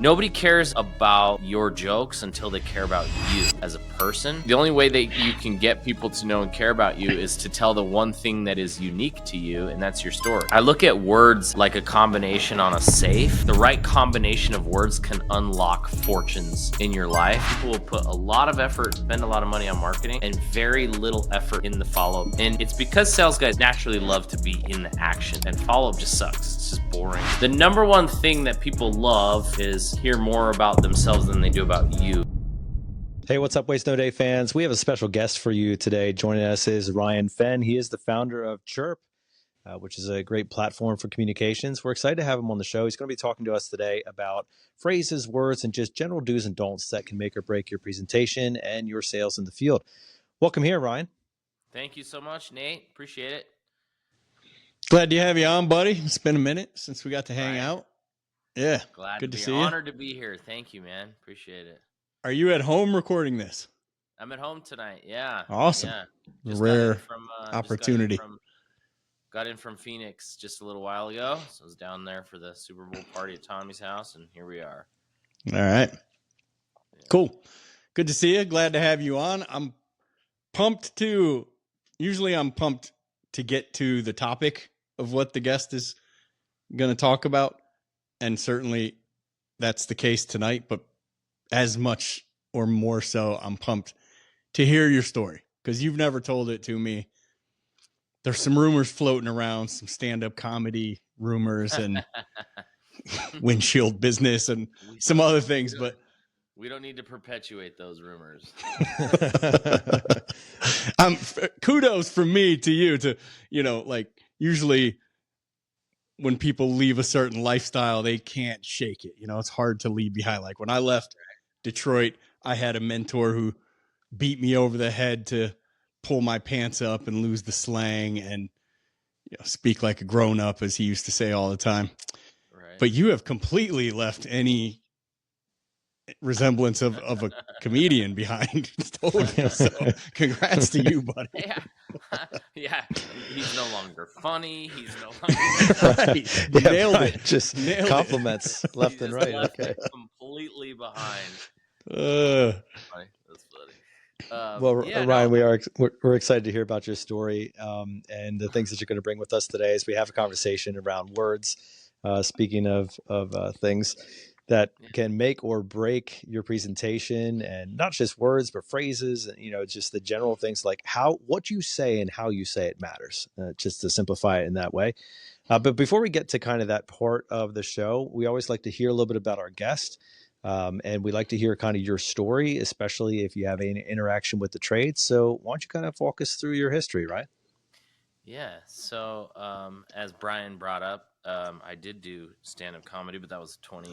Nobody cares about your jokes until they care about you as a person. The only way that you can get people to know and care about you is to tell the one thing that is unique to you, and that's your story. I look at words like a combination on a safe. The right combination of words can unlock fortunes in your life. People will put a lot of effort, spend a lot of money on marketing, and very little effort in the follow-up. And it's because sales guys naturally love to be in the action, and follow-up just sucks. It's just boring. The number one thing that people love is hear more about themselves than they do about you. Hey, what's up, Waste No Day fans? We have a special guest for you today. Joining us is Ryan Fenn. He is the founder of CHIRP, which is a great platform for communications. We're excited to have him on the show. He's going to be talking to us today about phrases, words, and just general do's and don'ts that can make or break your presentation and your sales in the field. Welcome here, Ryan. Thank you so much, Nate. Appreciate it. Glad to have you on, buddy. It's been a minute since we got to hang out. Yeah, glad good to to be see you. Honored to be here. Thank you, man. Appreciate it. Are you at home recording this? I'm at home tonight. Yeah. Awesome. Yeah. Rare opportunity. Got in from Phoenix just a little while ago. So I was down there for the Super Bowl party at Tommy's house, and here we are. All right. Yeah. Cool. Good to see you. Glad to have you on. I'm pumped to get to the topic of what the guest is going to talk about. And certainly that's the case tonight, but as much or more so, I'm pumped to hear your story because you've never told it to me. There's some rumors floating around, some stand-up comedy rumors and windshield business and some other things, but we don't need to perpetuate those rumors. Kudos from me to you to, like usually when people leave a certain lifestyle, they can't shake it. It's hard to leave behind. Like when I left Detroit, I had a mentor who beat me over the head to pull my pants up and lose the slang and speak like a grown up, as he used to say all the time. Right. But you have completely left any resemblance of a comedian behind. So congrats to you, buddy. Yeah. He's no longer funny. He's no longer right. Nailed it. Just Nailed compliments it. left and right. Okay. Completely behind. That's funny. Ryan, we're excited to hear about your story and the things that you're going to bring with us today as we have a conversation around words. Speaking of things that can make or break your presentation, and not just words, but phrases, and just the general things like what you say and how you say it matters, just to simplify it in that way. But before we get to kind of that part of the show, we always like to hear a little bit about our guest. And we like to hear kind of your story, especially if you have any interaction with the trade. So why don't you kind of walk us through your history, right? Yeah. So as Brian brought up, I did do stand-up comedy, but that was 20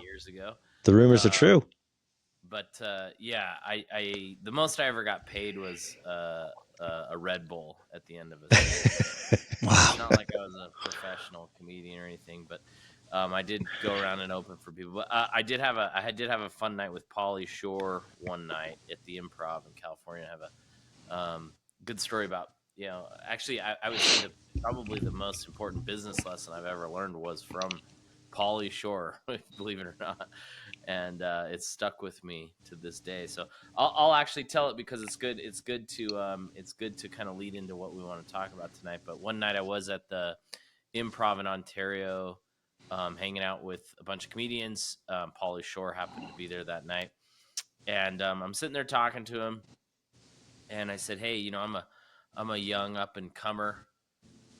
years ago. The rumors are true. But I the most I ever got paid was a Red Bull at the end of it. Wow. It's not like I was a professional comedian or anything, but I did go around and open for people. But I did have a fun night with Pauly Shore one night at the Improv in California. I have a good story about, actually I would say that probably the most important business lesson I've ever learned was from Pauly Shore, believe it or not. And it's stuck with me to this day. So I'll actually tell it because it's good. It's good to kind of lead into what we want to talk about tonight. But one night I was at the Improv in Ontario, hanging out with a bunch of comedians. Pauly Shore happened to be there that night, and I'm sitting there talking to him, and I said, "Hey, I'm a young up and comer.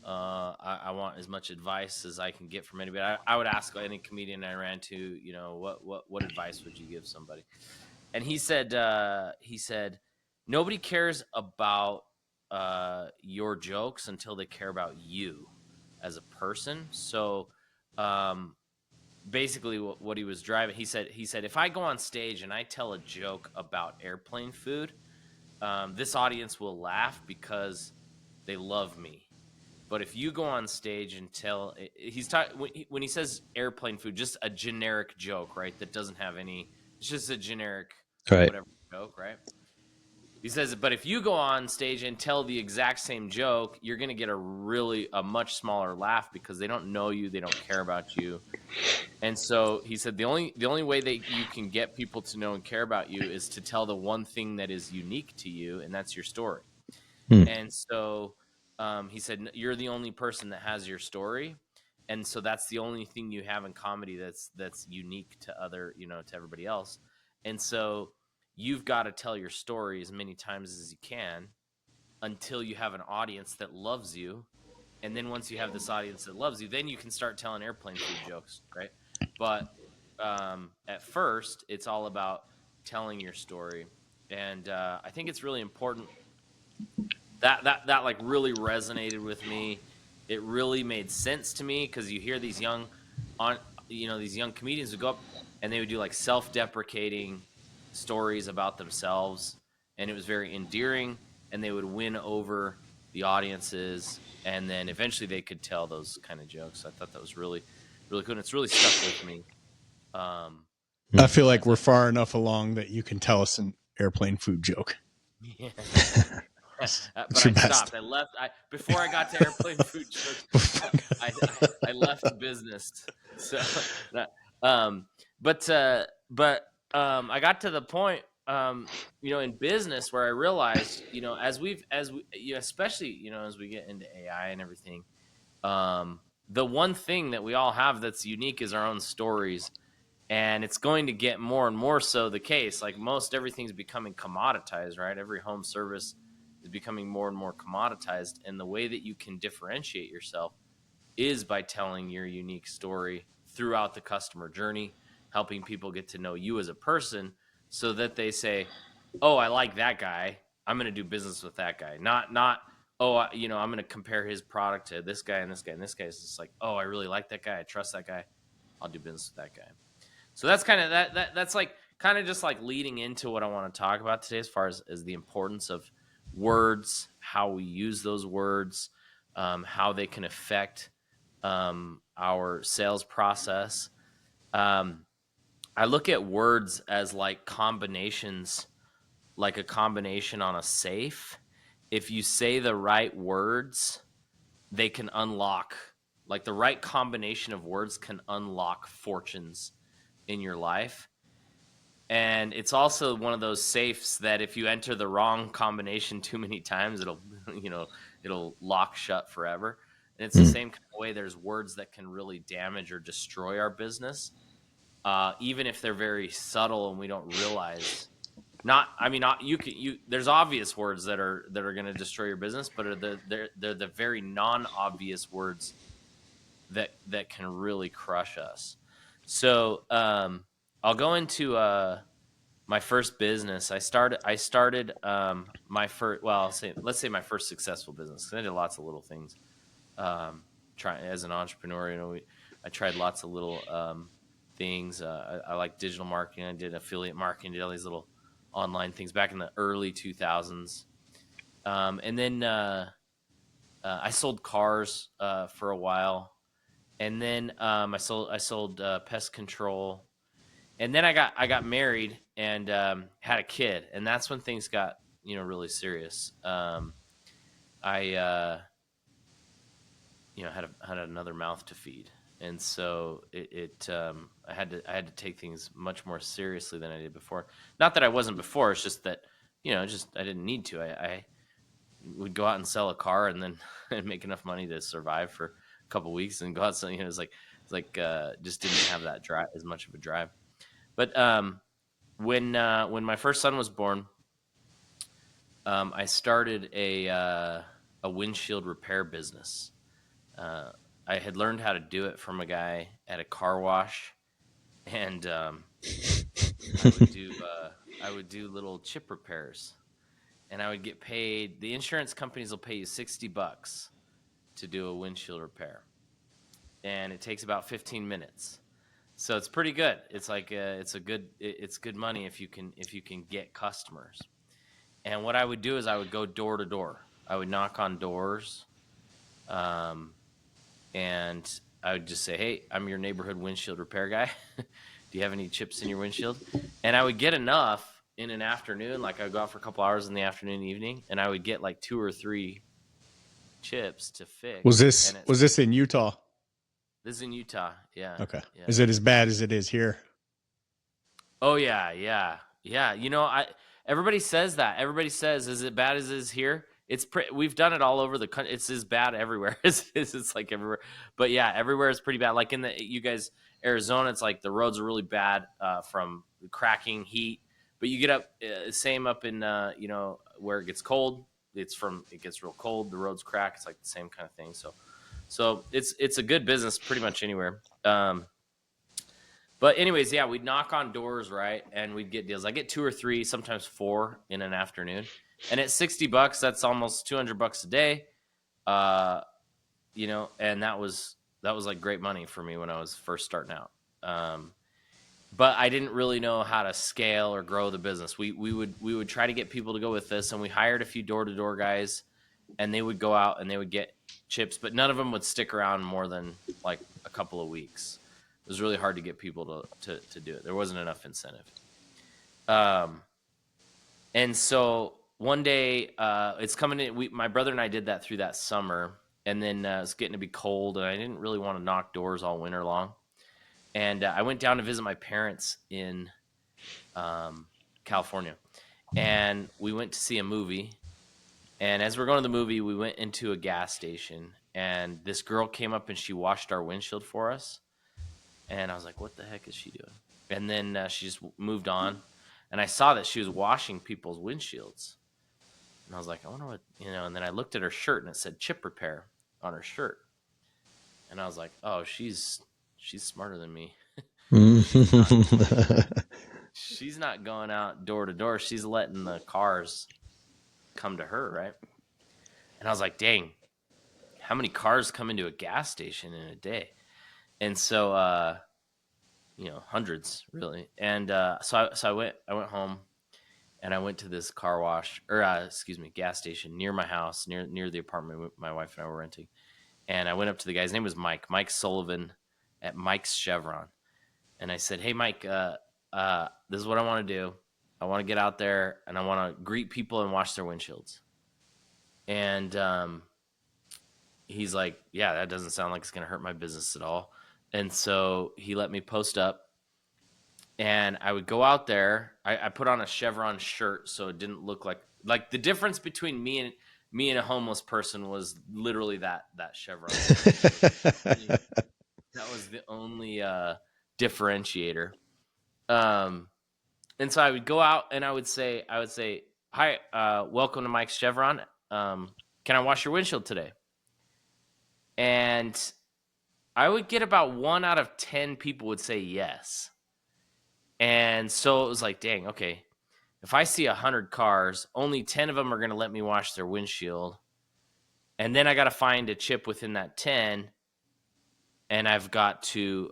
I want as much advice as I can get from anybody. I would ask any comedian I ran to, what advice would you give somebody?" And he said, nobody cares about your jokes until they care about you as a person. So basically what he was driving, he said, if I go on stage and I tell a joke about airplane food, this audience will laugh because they love me. But if you go on stage and tell, when he says airplane food, just a generic joke, right? That doesn't have any, it's just a generic whatever joke, right? He says, but if you go on stage and tell the exact same joke, you're going to get a much smaller laugh because they don't know you, they don't care about you. And so he said the only way that you can get people to know and care about you is to tell the one thing that is unique to you, and that's your story. And so he said, you're the only person that has your story. And so that's the only thing you have in comedy that's unique to to everybody else. And so you've got to tell your story as many times as you can until you have an audience that loves you. And then once you have this audience that loves you, then you can start telling airplane food jokes, right? But at first, it's all about telling your story. And I think it's really important that like really resonated with me. It really made sense to me because you hear these young comedians would go up and they would do like self-deprecating stories about themselves, and it was very endearing, and they would win over the audiences, and then eventually they could tell those kind of jokes. I thought that was really really cool, and it's really stuck with me. I feel like we're far enough along that you can tell us an airplane food joke. Yeah. But I stopped. Before I got to airplane food jokes, I left the business. So, but I got to the point, in business where I realized, especially, as we get into AI and everything, the one thing that we all have that's unique is our own stories. And it's going to get more and more so the case. Like most everything's becoming commoditized, right? Every home service is becoming more and more commoditized. And the way that you can differentiate yourself is by telling your unique story throughout the customer journey, helping people get to know you as a person so that they say, oh, I like that guy, I'm going to do business with that guy. Not, oh, I'm going to compare his product to this guy and this guy and this guy. It's just like, oh, I really like that guy. I trust that guy. I'll do business with that guy. So that's kind of that's like kind of just like leading into what I want to talk about today as far as the importance of words, how we use those words, how they can affect our sales process. I look at words as like combinations, like a combination on a safe. If you say the right words, they can unlock, like the right combination of words can unlock fortunes in your life. And it's also one of those safes that if you enter the wrong combination too many times, it'll lock shut forever. And it's the same kind of way there's words that can really damage or destroy our business, even if they're very subtle and we don't realize. There's obvious words that are going to destroy your business, but they're the very non-obvious words that can really crush us. So I'll go into my first business. I started my first. Well, let's say my first successful business. I did lots of little things. Trying as an entrepreneur, I tried lots of little things. I like digital marketing. I did affiliate marketing. Did all these little online things back in the early 2000s. And then I sold cars for a while. And then I sold pest control, and then I got married and had a kid, and that's when things got really serious. I had another mouth to feed, and so I had to take things much more seriously than I did before. Not that I wasn't before; it's just that I didn't need to. I would go out and sell a car and then make enough money to survive for a couple of weeks and go out. So it's like just didn't have that drive, as much of a drive. But when my first son was born, I started a windshield repair business. I had learned how to do it from a guy at a car wash, and I would do little chip repairs, and I would get paid. The insurance companies will pay you $60 to do a windshield repair, and it takes about 15 minutes. So it's pretty good. It's like it's good money if you can get customers. And what I would do is I would go door to door. I would knock on doors, and I would just say, "Hey, I'm your neighborhood windshield repair guy. Do you have any chips in your windshield?" And I would get enough in an afternoon. Like I'd go out for a couple hours in the afternoon, evening, and I would get like 2 or 3 chips to fix. Was And this in Utah? This is in Utah. Yeah. Okay. Yeah. Is it as bad as it is here? Oh yeah, yeah, yeah. You know, everybody says that. Everybody says, "Is it bad as it is here?" We've done it all over the country. It's as bad everywhere. It's like everywhere. But yeah, everywhere is pretty bad. Like you guys, Arizona, it's like the roads are really bad from cracking heat. But you get up, same up in where it gets cold. It gets real cold. The roads crack. It's like the same kind of thing. So it's a good business pretty much anywhere. But anyways, yeah, we'd knock on doors, right? And we'd get deals. I get 2 or 3, sometimes 4 in an afternoon. And at $60, that's almost $200 a day. And that was like great money for me when I was first starting out. But I didn't really know how to scale or grow the business. We would try to get people to go with us, and we hired a few door-to-door guys, and they would go out and they would get chips, but none of them would stick around more than like a couple of weeks. It was really hard to get people to do it. There wasn't enough incentive. And so one day it's coming in. My brother and I did that through that summer, and then it's getting to be cold, and I didn't really want to knock doors all winter long. And I went down to visit my parents in California, and we went to see a movie. And as we're going to the movie, we went into a gas station, and this girl came up and she washed our windshield for us. And I was like, what the heck is she doing? And then she just moved on. And I saw that she was washing people's windshields. And I was like, I wonder what, and then I looked at her shirt and it said chip repair on her shirt. And I was like, oh, she's smarter than me. She's not going out door to door. She's letting the cars come to her, right? And I was like, dang, how many cars come into a gas station in a day? And so, hundreds really. And so I went home, and I went to this car wash gas station near my house, near the apartment my wife and I were renting. And I went up to the guy's name was Mike Sullivan at Mike's Chevron. And I said, hey, Mike, this is what I want to do. I want to get out there and I want to greet people and wash their windshields. And he's like, yeah, that doesn't sound like it's going to hurt my business at all. And so he let me post up, and I would go out there. I put on a Chevron shirt so it didn't look like the difference between me and a homeless person was literally that Chevron. That was the only differentiator. And so I would go out and I would say, hi, welcome to Mike's Chevron. Can I wash your windshield today? And I would get about 1 out of 10 people would say yes. And so it was like, dang, okay, if I see 100 cars, only 10 of them are going to let me wash their windshield. And then I got to find a chip within that 10. And I've got to,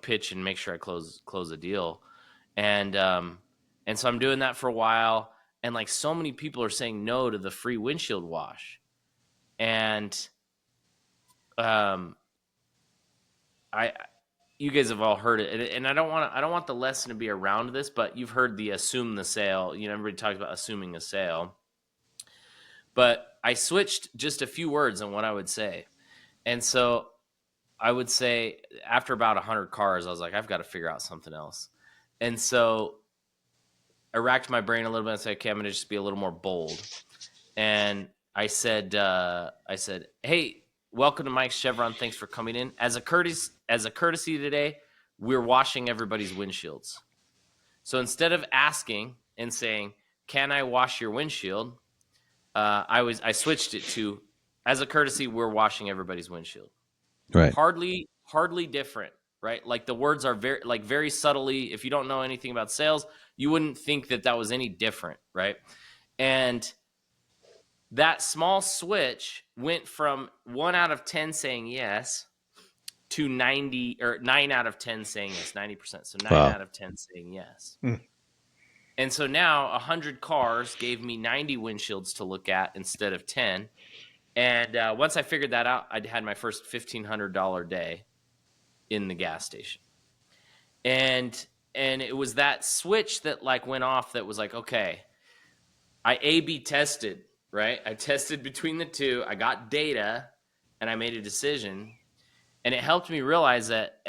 pitch and make sure I close a deal. And so I'm doing that for a while. And like so many people are saying no to the free windshield wash. And you guys have all heard it, and I don't want the lesson to be around this, but you've heard the assume the sale. Everybody talks about assuming a sale. But I switched just a few words on what I would say. And so I would say after about 100 cars, I was like, I've got to figure out something else. And so I racked my brain a little bit and said, okay, I'm going to just be a little more bold. And I said, hey, welcome to Mike's Chevron. Thanks for coming in. As a courtesy today, we're washing everybody's windshields. So instead of asking and saying, can I wash your windshield? I switched it to, as a courtesy, we're washing everybody's windshield. Right. Hardly different, right? Like the words are very subtly. If you don't know anything about sales, you wouldn't think that was any different, right? And that small switch went from 1 out of 10 saying yes to 90 or 9 out of 10 saying yes, 90%. So 9 out of 10 saying yes. And so now 100 cars gave me 90 windshields to look at instead of 10. And once I figured that out, I had my first $1,500 day in the gas station. And it was that switch that like went off that was like, okay, I A/B tested, right? I tested between the two. I got data, and I made a decision, and it helped me realize that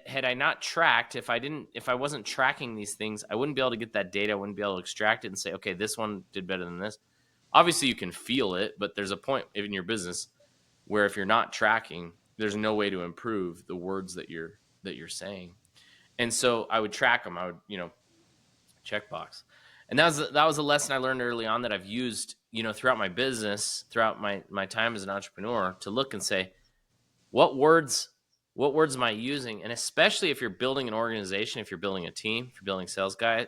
had I not tracked, if I wasn't tracking these things, I wouldn't be able to get that data. I wouldn't be able to extract it and say, okay, this one did better than this. Obviously, you can feel it, but there's a point in your business where if you're not tracking, there's no way to improve the words that you're saying. And so I would track them. I would, checkbox. And that was a lesson I learned early on that I've used, throughout my business, throughout my time as an entrepreneur, to look and say, what words am I using? And especially if you're building an organization, if you're building a team, if you're building sales guys,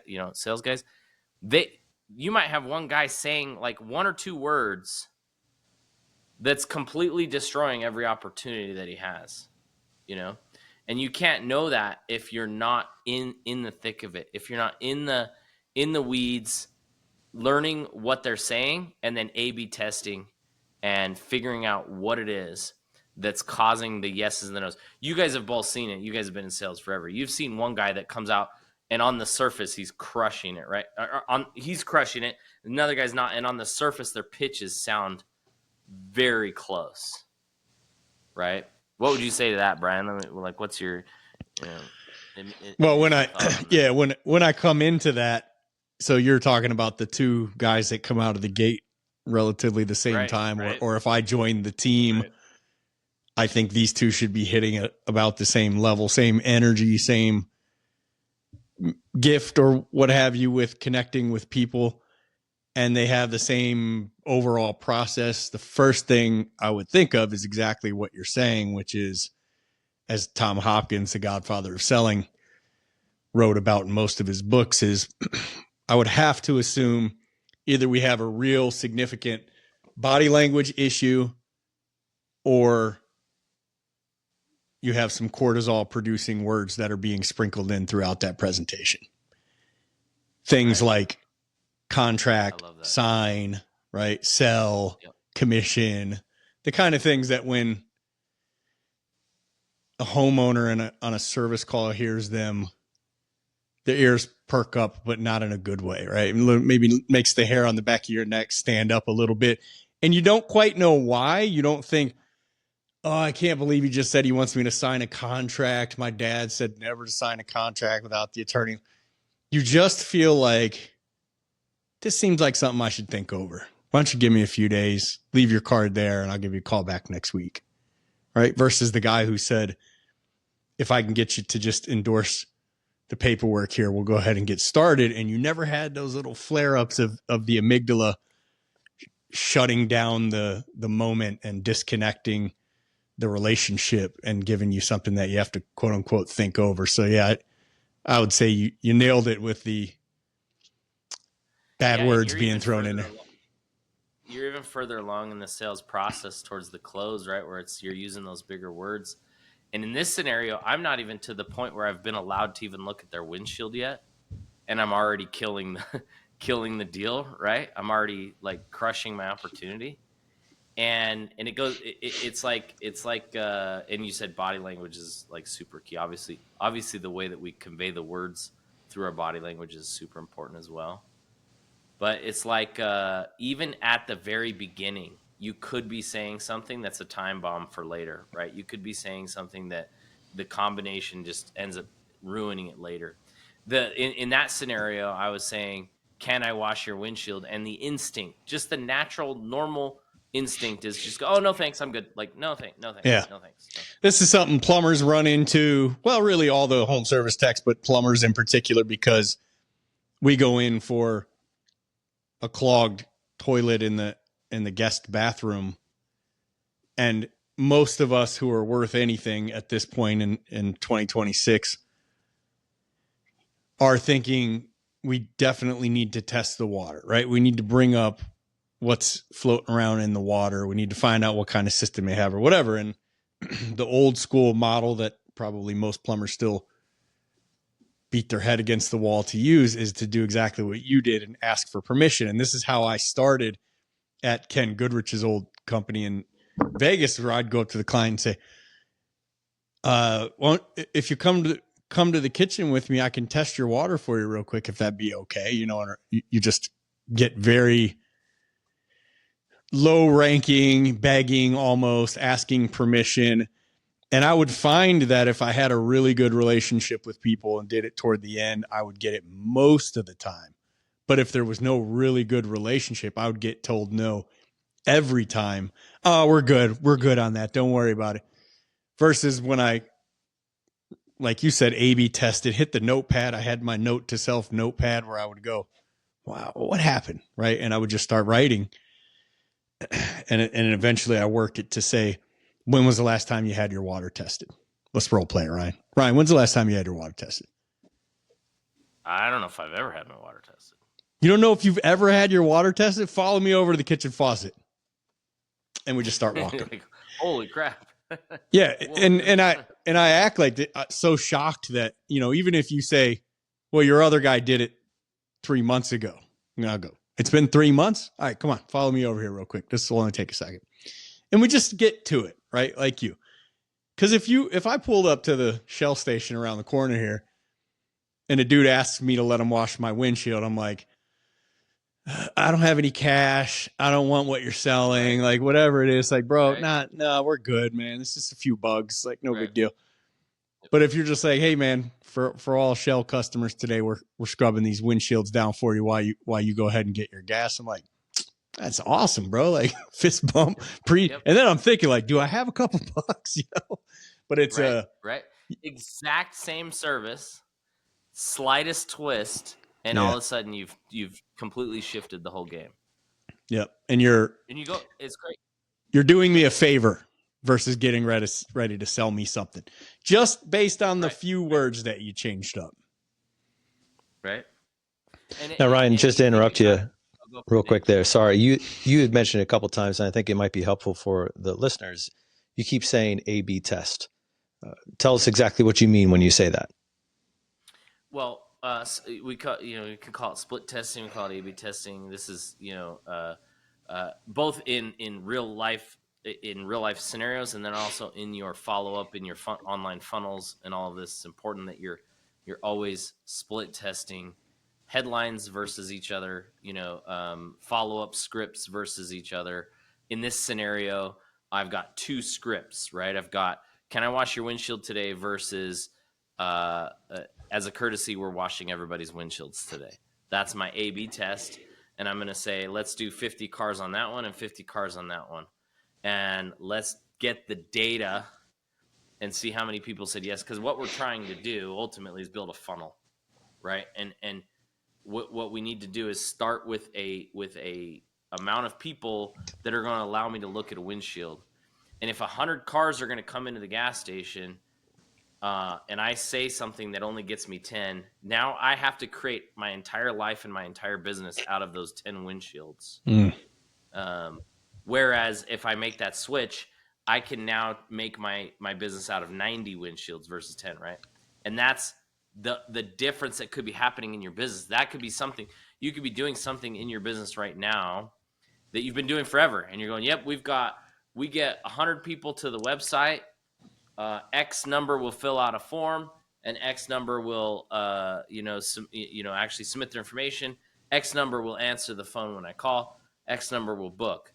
you might have one guy saying like one or two words that's completely destroying every opportunity that he has, and you can't know that if you're not in the thick of it, if you're not in the weeds, learning what they're saying and then A/B testing and figuring out what it is that's causing the yeses and the nos. You guys have both seen it. You guys have been in sales forever. You've seen one guy that comes out and on the surface he's crushing it, right? He's crushing it. Another guy's not, and on the surface their pitches sound very close, right? What would you say to that, Brian? Like, what's your, well, when I come into that, so you're talking about the two guys that come out of the gate relatively the same time, right. Or if I join the team, right. I think these two should be hitting at about the same level, same energy, same gift or what have you with connecting with people. And they have the same overall process. The first thing I would think of is exactly what you're saying, which is, as Tom Hopkins, the godfather of selling, wrote about in most of his books, is I would have to assume either we have a real significant body language issue or you have some cortisol producing words that are being sprinkled in throughout that presentation. Things like contract, sign, right? Sell, commission, the kind of things that when a homeowner on a service call hears them, their ears perk up, but not in a good way, right? Maybe makes the hair on the back of your neck stand up a little bit. And you don't quite know why. You don't think, oh, I can't believe he just said he wants me to sign a contract. My dad said never to sign a contract without the attorney. You just feel like, this seems like something I should think over. Why don't you give me a few days, leave your card there, and I'll give you a call back next week, right? Versus the guy who said, if I can get you to just endorse the paperwork here, we'll go ahead and get started. And you never had those little flare-ups of the amygdala shutting down the moment and disconnecting the relationship and giving you something that you have to quote unquote think over. So yeah, I would say you nailed it with the bad words being thrown in there. You're even further along in the sales process towards the close, right? Where you're using those bigger words. And in this scenario, I'm not even to the point where I've been allowed to even look at their windshield yet. And I'm already killing the deal, right? I'm already like crushing my opportunity. And it goes, it's like, and you said body language is like super key. Obviously the way that we convey the words through our body language is super important as well. But it's like, even at the very beginning, you could be saying something that's a time bomb for later, right? You could be saying something that the combination just ends up ruining it later. In that scenario, I was saying, can I wash your windshield? And the instinct, just the natural, normal instinct is just go, oh, no, thanks, I'm good. Like, no, thanks, yeah. No, thanks. No. This is something plumbers run into. Well, really all the home service techs, but plumbers in particular, because we go in for a clogged toilet in the guest bathroom. And most of us who are worth anything at this point in 2026 are thinking we definitely need to test the water, right? We need to bring up what's floating around in the water. We need to find out what kind of system they have or whatever. And the old school model that probably most plumbers still beat their head against the wall to use is to do exactly what you did and ask for permission. And this is how I started at Ken Goodrich's old company in Vegas, where I'd go up to the client and say, well, if you come come to the kitchen with me, I can test your water for you real quick if that'd be okay. You know, and you just get very low ranking, begging, almost asking permission. And I would find that if I had a really good relationship with people and did it toward the end, I would get it most of the time. But if there was no really good relationship, I would get told no every time. Oh, we're good. We're good on that. Don't worry about it. Versus when I, like you said, A/B tested, hit the notepad. I had my note to self notepad where I would go, wow, what happened? Right. And I would just start writing. And eventually I worked it to say, when was the last time you had your water tested? Let's role play it, Ryan. Ryan, when's the last time you had your water tested? I don't know if I've ever had my water tested. You don't know if you've ever had your water tested? Follow me over to the kitchen faucet. And we just start walking. Like, holy crap. Yeah. and I act like so shocked that, you know, even if you say, well, your other guy did it 3 months ago. And I'll go, it's been 3 months. All right, come on, follow me over here real quick. This will only take a second. And we just get to it, right? Like you. Because if I pulled up to the Shell station around the corner here and a dude asks me to let him wash my windshield, I'm like, I don't have any cash. I don't want what you're selling. Like, whatever it is. Like, bro, no, we're good, man. It's just a few bugs. Like, no big deal. But if you're just like, hey, man, for all Shell customers today, we're scrubbing these windshields down for you while you go ahead and get your gas. I'm like, that's awesome, bro. Like, fist bump And then I'm thinking, like, do I have a couple bucks? You know, but it's right. Exact same service, slightest twist, and all of a sudden you've completely shifted the whole game. Yep. And you go, it's great. You're doing me a favor versus getting ready to sell me something just based on the few words that you changed up. Right. Now, Ryan, just to interrupt you real quick there. Sorry. You had mentioned a couple of times, and I think it might be helpful for the listeners. You keep saying A/B test. Tell us exactly what you mean when you say that. Well, we can call it split testing. We call it A/B testing. This is, both in real life scenarios, and then also in your follow up in your online funnels and all of this. It's important that you're always split testing headlines versus each other. Follow up scripts versus each other. In this scenario, I've got 2 scripts, right? I've got, can I wash your windshield today versus as a courtesy, we're washing everybody's windshields today. That's my A/B test. And I'm going to say, let's do 50 cars on that one and 50 cars on that one. And let's get the data and see how many people said yes. Because what we're trying to do ultimately is build a funnel, right? And what we need to do is start with a amount of people that are going to allow me to look at a windshield. And if 100 cars are going to come into the gas station, and I say something that only gets me 10, now I have to create my entire life and my entire business out of those 10 windshields. Whereas if I make that switch, I can now make my business out of 90 windshields versus 10, right? And that's the difference that could be happening in your business. That could be something, you could be doing something in your business right now that you've been doing forever. And you're going, yep, we get 100 people to the website. X number will fill out a form, and X number will, actually submit their information. X number will answer the phone when I call. X number will book.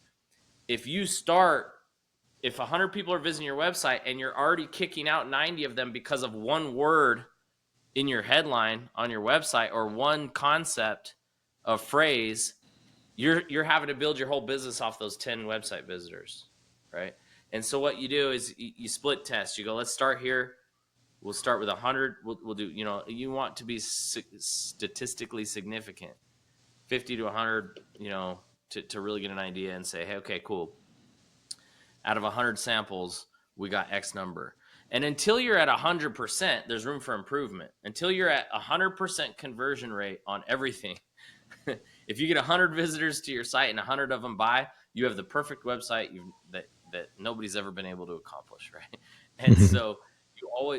If 100 people are visiting your website and you're already kicking out 90 of them because of one word in your headline on your website or one concept of phrase, you're having to build your whole business off those 10 website visitors, right? And so what you do is you split test. You go, let's start here. We'll start with 100. We'll do, you want to be statistically significant, 50 to 100, to really get an idea and say, hey, okay, cool. Out of 100 samples, we got X number. And until you're at 100%, there's room for improvement. Until you're at 100% conversion rate on everything. If you get 100 visitors to your site and 100 of them buy, you have the perfect website that nobody's ever been able to accomplish, right? And so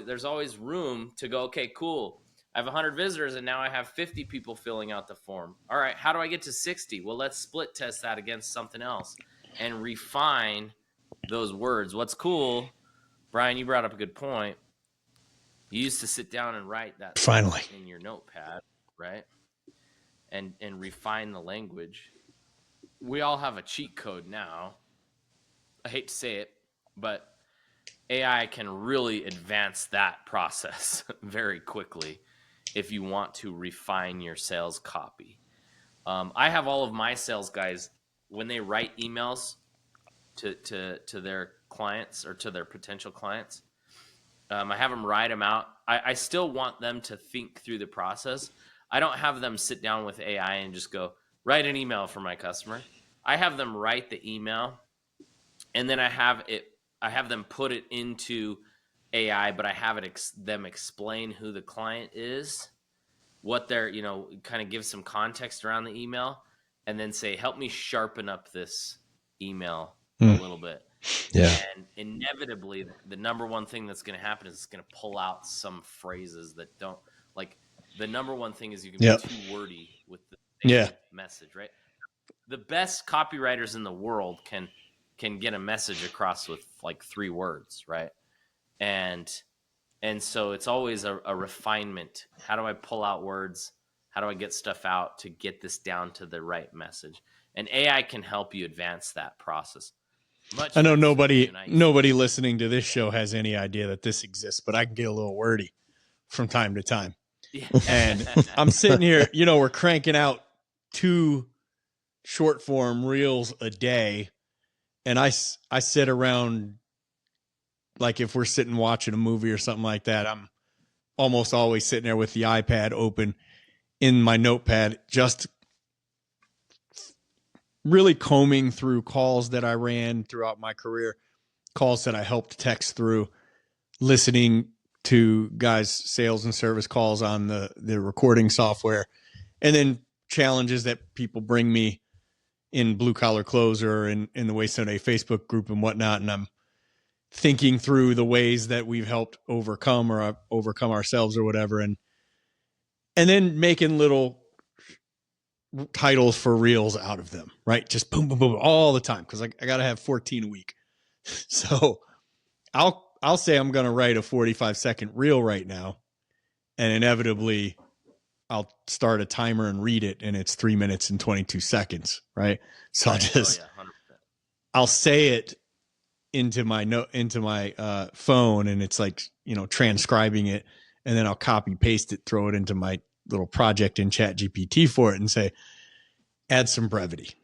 there's always room to go, okay, cool. I have 100 visitors and now I have 50 people filling out the form. All right, how do I get to 60? Well, let's split test that against something else and refine those words. What's cool, Brian, you brought up a good point. You used to sit down and write that Finally in your notepad, right? And refine the language. We all have a cheat code now. I hate to say it, but AI can really advance that process very quickly if you want to refine your sales copy. I have all of my sales guys, when they write emails to their clients or to their potential clients, I have them write them out. I still want them to think through the process. I don't have them sit down with AI and just go, write an email for my customer. I have them write the email, and then I have them put it into AI, but I have them explain who the client is, what they're, kind of give some context around the email, and then say, help me sharpen up this email a little bit. Yeah. And inevitably, the number one thing that's going to happen is it's going to pull out some phrases that don't, like, the number one thing is you can be too wordy with the same message, right? The best copywriters in the world can get a message across with like 3 words, right? And so it's always a refinement. How do I pull out words? How do I get stuff out to get this down to the right message? And AI can help you advance that process. I know nobody listening to this show has any idea that this exists, but I can get a little wordy from time to time. Yeah. And I'm sitting here, we're cranking out 2 short form reels a day. And I sit around, like if we're sitting watching a movie or something like that, I'm almost always sitting there with the iPad open in my notepad, just really combing through calls that I ran throughout my career, calls that I helped text through, listening to guys' sales and service calls on the recording software, and then challenges that people bring me in Blue Collar Closer and in the Waste Sunday Facebook group and whatnot. And I'm thinking through the ways that we've helped overcome ourselves or whatever. And then making little titles for reels out of them, right? Just boom, boom, boom all the time. Cause I got to have 14 a week. So I'll say I'm going to write a 45-second reel right now. And inevitably I'll start a timer and read it, and it's 3 minutes and 22 seconds. Right. So I'll say it into my phone, and it's like, transcribing it, and then I'll copy paste it, throw it into my little project in ChatGPT for it, and say, add some brevity,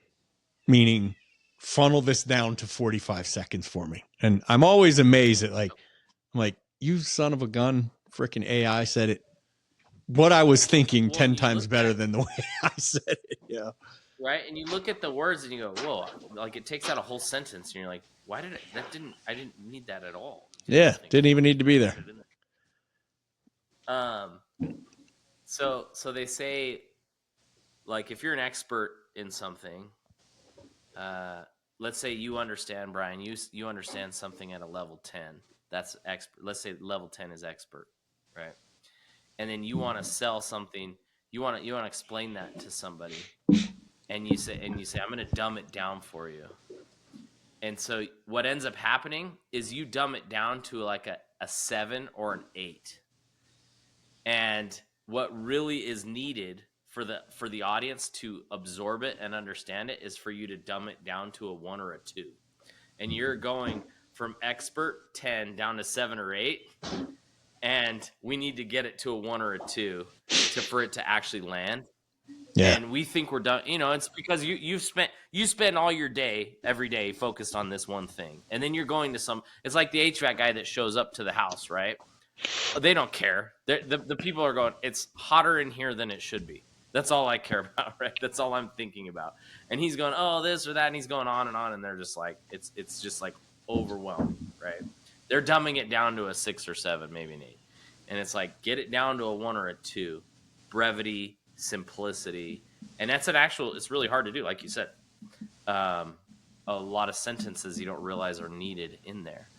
meaning funnel this down to 45 seconds for me. And I'm always amazed at I'm like, you son of a gun, freaking AI said it. What I was thinking 10 times better than the way I said it. Yeah. Right. And you look at the words and you go, whoa, like it takes out a whole sentence, and you're like, why did I didn't need that at all. Didn't even need to be there. So they say, like, if you're an expert in something, let's say you understand, Brian, you understand something at a level 10. That's expert. Let's say level 10 is expert, right? And then you want to sell something, you want to explain that to somebody, and you say I'm going to dumb it down for you. And so what ends up happening is you dumb it down to like a 7 or an 8. And what really is needed for the audience to absorb it and understand it is for you to dumb it down to a 1 or a 2. And you're going from expert 10 down to 7 or 8. And we need to get it to a 1 or a 2 for it to actually land. Yeah. And we think we're done. It's because you spend all your day, every day, focused on this one thing. And then you're going to it's like the HVAC guy that shows up to the house, right? They don't care. The people are going, it's hotter in here than it should be. That's all I care about, right? That's all I'm thinking about. And he's going, oh, this or that. And he's going on. And they're just like, it's just like overwhelming, right? They're dumbing it down to a 6 or 7, maybe an 8. And it's like, get it down to a 1 or a 2. Brevity, simplicity. And that's it's really hard to do, like you said. A lot of sentences you don't realize are needed in there.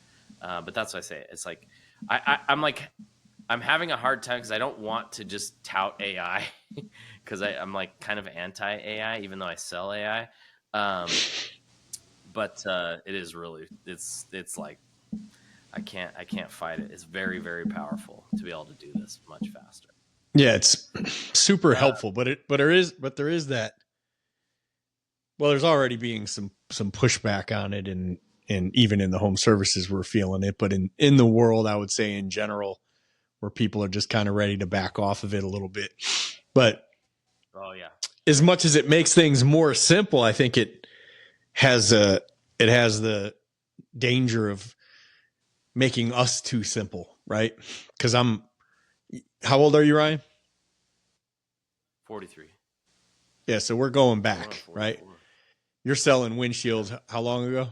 But that's what I say. It's like, I'm having a hard time because I don't want to just tout AI because I'm like kind of anti-AI, even though I sell AI. But it is really, it's like, I can't fight it. It's very, very powerful to be able to do this much faster. Yeah, it's super helpful, but there is that. Well, there's already being some pushback on it, and even in the home services we're feeling it, but in the world, I would say in general, where people are just kind of ready to back off of it a little bit. But oh yeah, as much as it makes things more simple, I think it has the danger of making us too simple, right? Because how old are you, Ryan? 43. Yeah, so we're going back, right? You're selling windshields how long ago?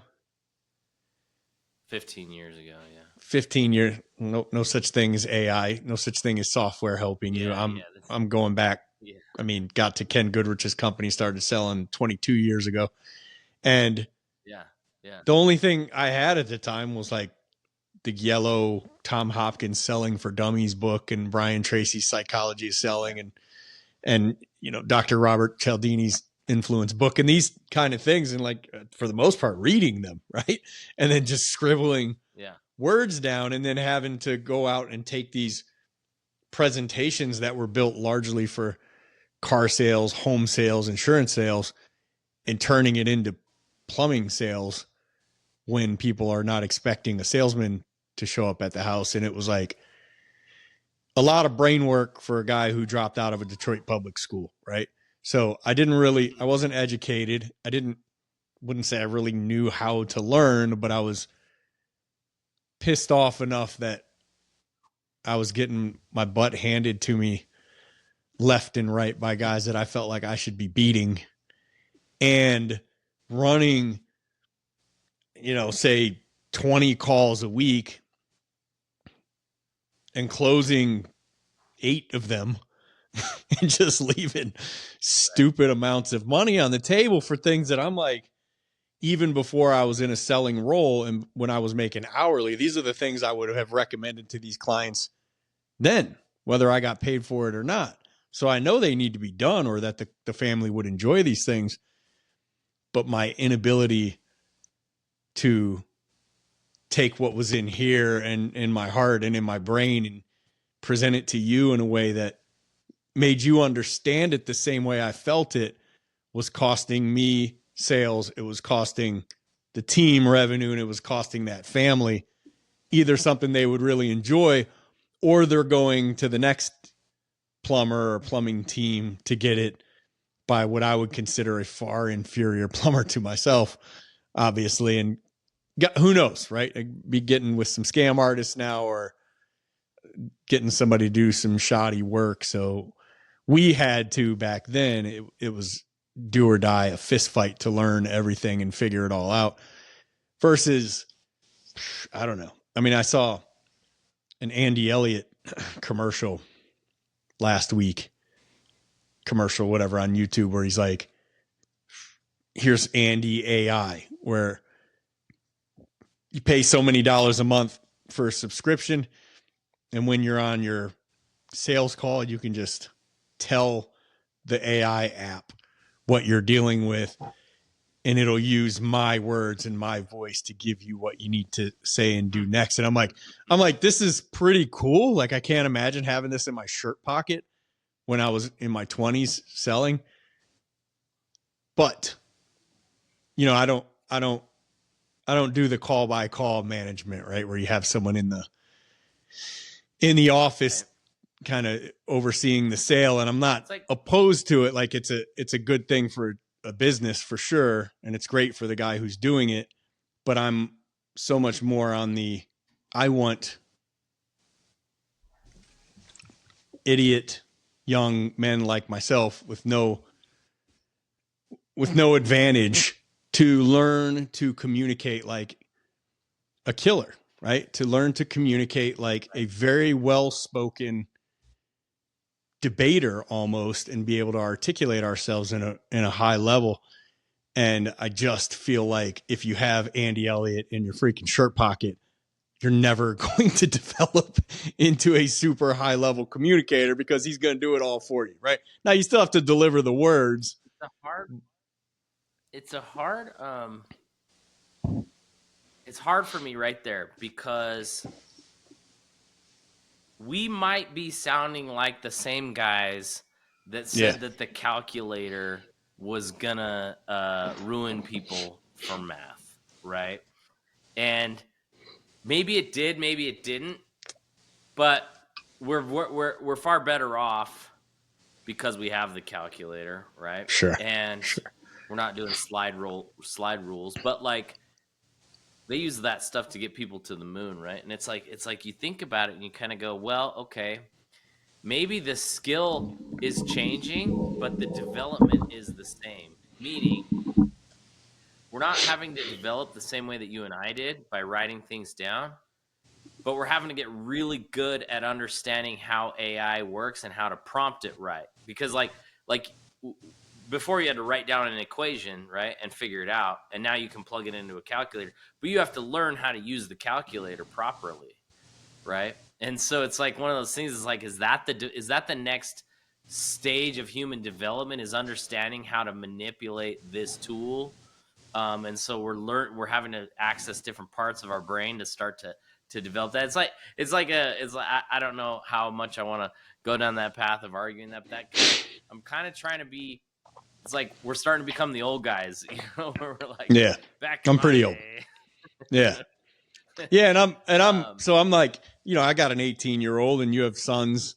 15 years ago, yeah. 15 years. No such thing as AI. No such thing as software helping you. I'm going back. Yeah. I mean, got to Ken Goodrich's company, started selling 22 years ago. And yeah. The only thing I had at the time was like the yellow Tom Hopkins Selling for Dummies book and Brian Tracy's Psychology of Selling and Dr. Robert Cialdini's Influence book and these kind of things. And like, for the most part, reading them, right? And then just scribbling words down and then having to go out and take these presentations that were built largely for car sales, home sales, insurance sales, and turning it into plumbing sales when people are not expecting a salesman to show up at the house. And it was like a lot of brain work for a guy who dropped out of a Detroit public school, right? So I wasn't educated. Wouldn't say I really knew how to learn, but I was pissed off enough that I was getting my butt handed to me left and right by guys that I felt like I should be beating and running, say 20 calls a week and closing 8 of them and just leaving stupid amounts of money on the table for things that I'm like, even before I was in a selling role and when I was making hourly, these are the things I would have recommended to these clients then, whether I got paid for it or not. So I know they need to be done or that the family would enjoy these things. But my inability to take what was in here and in my heart and in my brain and present it to you in a way that made you understand it the same way I felt it was costing me sales. It was costing the team revenue, and it was costing that family either something they would really enjoy, or they're going to the next plumber or plumbing team to get it by what I would consider a far inferior plumber to myself, obviously. And who knows, right? I'd be getting with some scam artists now or getting somebody to do some shoddy work. So we had to, back then, it was do or die, a fist fight to learn everything and figure it all out versus, I don't know. I mean, I saw an Andy Elliott commercial last week, whatever, on YouTube, where he's like, here's Andy AI, where you pay so many dollars a month for a subscription. And when you're on your sales call, you can just tell the AI app what you're dealing with, and it'll use my words and my voice to give you what you need to say and do next. And I'm like, this is pretty cool. Like, I can't imagine having this in my shirt pocket when I was in my 20s selling. But, I don't do the call by call management, right? Where you have someone in the office kind of overseeing the sale. And I'm not opposed to it. Like, it's a good thing for a business for sure. And it's great for the guy who's doing it, but I'm so much more on I want idiot young men like myself with no advantage to learn to communicate like a killer, right? To learn to communicate like a very well-spoken debater almost, and be able to articulate ourselves in a high level. And I just feel like if you have Andy Elliott in your freaking shirt pocket, you're never going to develop into a super high level communicator because he's going to do it all for you, right? Now you still have to deliver the words. It's a hard it's hard for me right there because we might be sounding like the same guys that said that the calculator was gonna ruin people for math, right? And maybe it did, maybe it didn't, but we're far better off because we have the calculator, right? Sure. And we're not doing slide rules, but like they use that stuff to get people to the moon, right? And it's like you think about it and you kind of go, well, okay, maybe the skill is changing, but the development is the same. Meaning, we're not having to develop the same way that you and I did by writing things down, but we're having to get really good at understanding how AI works and how to prompt it right. Because like before you had to write down an equation, right, and figure it out, and now you can plug it into a calculator, but you have to learn how to use the calculator properly, right? And so it's like one of those things is like, is that the next stage of human development, is understanding how to manipulate this tool? And so we're having to access different parts of our brain to start to develop that. I don't know how much I want to go down that path of arguing that I'm kind of trying to be. It's like we're starting to become the old guys, where we're like, back in I'm my pretty day. old. Yeah. Yeah. I'm like, I got an 18-year-old and you have sons.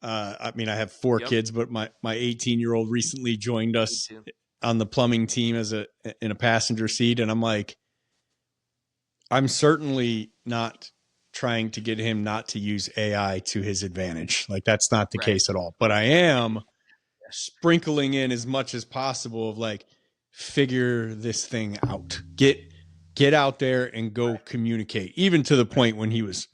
I mean, I have 4 kids, but my 18-year-old recently joined us on the plumbing team in a passenger seat. And I'm like, I'm certainly not trying to get him not to use AI to his advantage. Like that's not the case at all, but I am sprinkling in as much as possible of like, figure this thing out, get out there and go communicate, even to the point when he was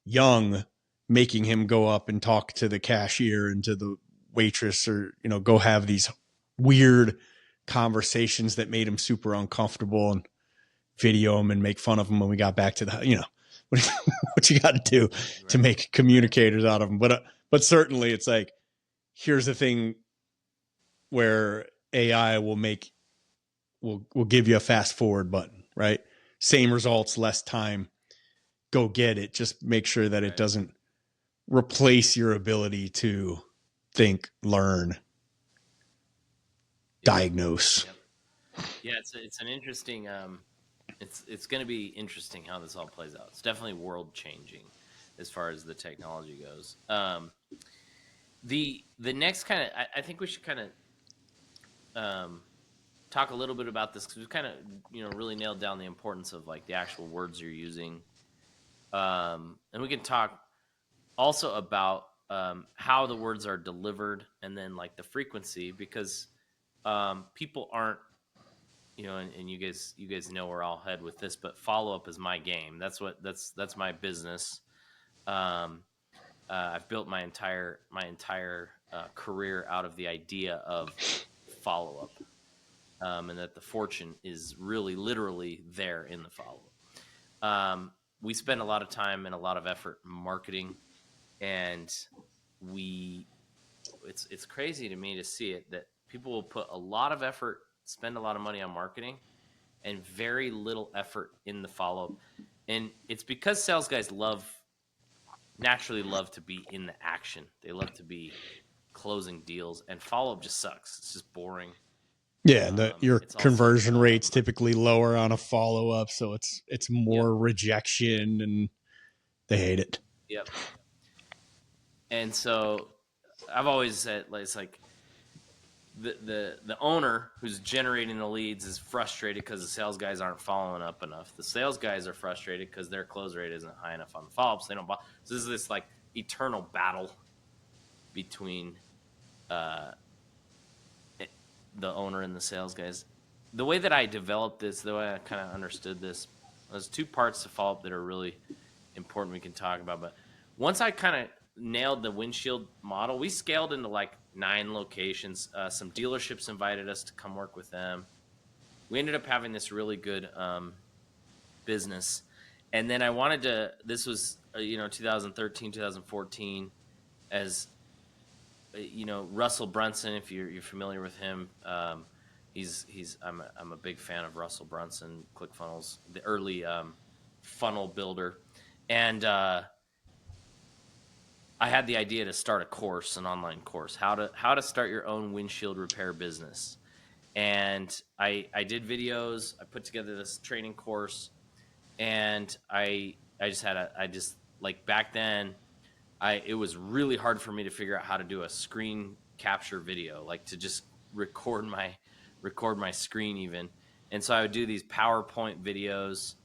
young, making him go up and talk to the cashier and to the waitress, or, go have these weird conversations that made him super uncomfortable, and video him and make fun of him when we got back to the, what you got to do to make communicators out of them. But certainly it's like, here's the thing where AI will give you a fast forward button, right? Same results, less time, go get it. Just make sure that it doesn't replace your ability to think, learn, diagnose. Yeah, it's an interesting. It's going to be interesting how this all plays out. It's definitely world changing as far as the technology goes. The next kind of, I think we should kind of talk a little bit about this, because we've kind of really nailed down the importance of like the actual words you're using, and we can talk also about how the words are delivered, and then like the frequency, because people aren't, and you guys know where I'll head with this, but follow up is my game. That's my business. I've built my entire career out of the idea of follow up, and that the fortune is really literally there in the follow up. We spend a lot of time and a lot of effort marketing, and it's crazy to me to see it, that people will put a lot of effort, spend a lot of money on marketing, and very little effort in the follow-up. And it's because sales guys naturally love to be in the action. They love to be closing deals, and follow-up just sucks. It's just boring. Yeah, your conversion rate's typically lower on a follow-up, so it's more rejection, and they hate it. Yep. And so I've always said, it's like the owner who's generating the leads is frustrated because the sales guys aren't following up enough. The sales guys are frustrated because their close rate isn't high enough on the follow-ups. They don't buy. So this is this like eternal battle between the owner and the sales guys. The way that I developed this, the way I kind of understood this, there's 2 parts to follow-up that are really important we can talk about. But once I kind of nailed the windshield model, we scaled into like 9 locations. Some dealerships invited us to come work with them. We ended up having this really good business. And then I wanted to, this was 2013, 2014, as Russell Brunson, if you're familiar with him, I'm a big fan of Russell Brunson, ClickFunnels, the early funnel builder, and I had the idea to start a course, an online course, how to start your own windshield repair business. And I did videos. I put together this training course, and I just had I just like back then it was really hard for me to figure out how to do a screen capture video, like to just record my screen even. And so I would do these PowerPoint videos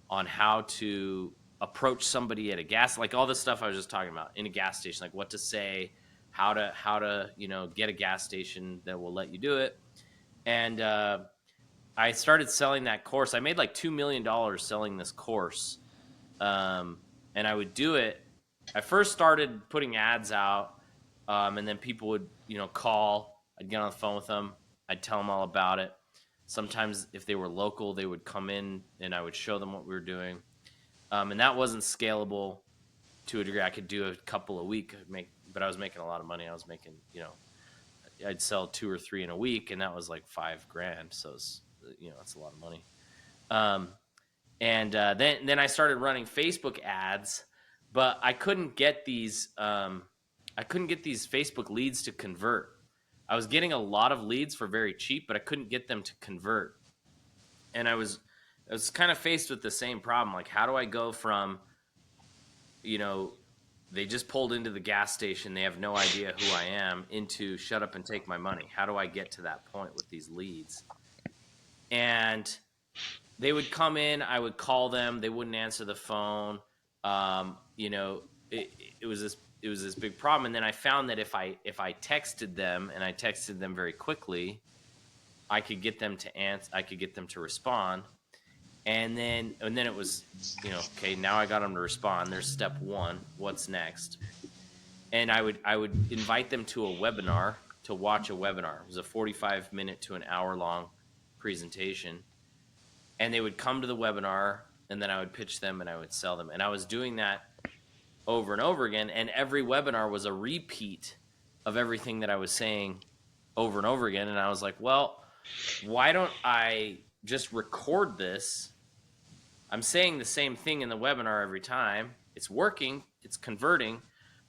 on how to approach somebody at a gas, like all the stuff I was just talking about in a gas station, like what to say, how to get a gas station that will let you do it. And I started selling that course. I made like $2 million selling this course, and I would do it. I first started putting ads out, and then people would call. I'd get on the phone with them. I'd tell them all about it. Sometimes if they were local, they would come in and I would show them what we were doing. And that wasn't scalable to a degree. I could do a couple a week, but I was making a lot of money. I was making, I'd sell 2 or 3 in a week, and that was like $5,000. So it's, it's a lot of money. And then I started running Facebook ads, but I couldn't get these Facebook leads to convert. I was getting a lot of leads for very cheap, but I couldn't get them to convert. And I was kind of faced with the same problem. Like, how do I go from, they just pulled into the gas station, they have no idea who I am, into shut up and take my money? How do I get to that point with these leads? And they would come in, I would call them, they wouldn't answer the phone. It was this big problem. And then I found that if I texted them, and I texted them very quickly, I could get them to answer, I could get them to respond. And then it was, okay, now I got them to respond. There's step 1. What's next? And I would invite them to a webinar, to watch a webinar. It was a 45-minute to an hour-long presentation. And they would come to the webinar, and then I would pitch them and I would sell them. And I was doing that over and over again. And every webinar was a repeat of everything that I was saying over and over again. And I was like, well, why don't I just record this? I'm saying the same thing in the webinar every time. It's working, it's converting,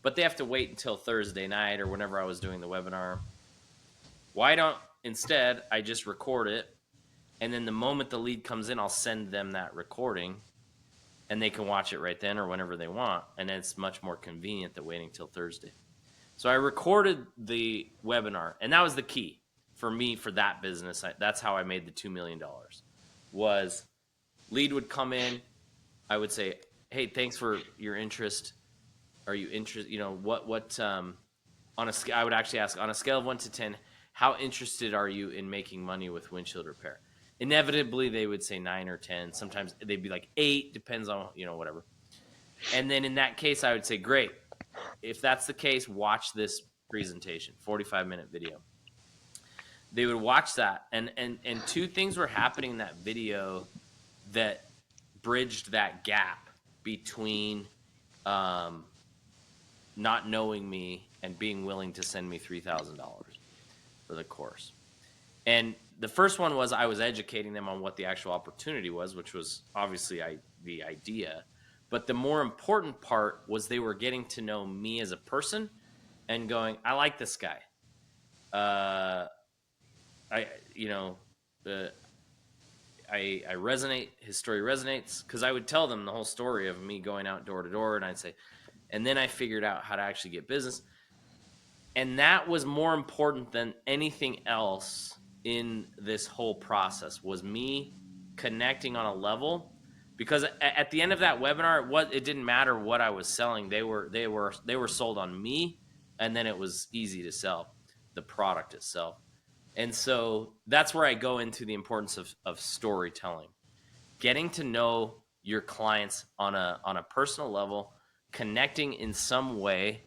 but they have to wait until Thursday night or whenever I was doing the webinar. Why don't instead I just record it? And then the moment the lead comes in, I'll send them that recording, and they can watch it right then or whenever they want. And it's much more convenient than waiting till Thursday. So I recorded the webinar, and that was the key for me for that business. That's how I made the $2 million. Was lead would come in, I would say, hey, thanks for your interest. Are you interested? What on a scale, I would actually ask, on a scale of 1 to 10, how interested are you in making money with windshield repair? Inevitably, they would say 9 or 10. Sometimes they'd be like 8, depends on, whatever. And then in that case, I would say, great. If that's the case, watch this presentation, 45-minute video. They would watch that. And 2 things were happening in that video that bridged that gap between not knowing me and being willing to send me $3,000 for the course. And the first one was I was educating them on what the actual opportunity was, which was obviously the idea. But the more important part was they were getting to know me as a person and going, I like this guy. I resonate. His story resonates, because I would tell them the whole story of me going out door to door, and I'd say, and then I figured out how to actually get business. And that was more important than anything else in this whole process, was me connecting on a level, because at the end of that webinar, it didn't matter what I was selling. They were sold on me, and then it was easy to sell the product itself. And so that's where I go into the importance of storytelling, getting to know your clients on a personal level, connecting in some way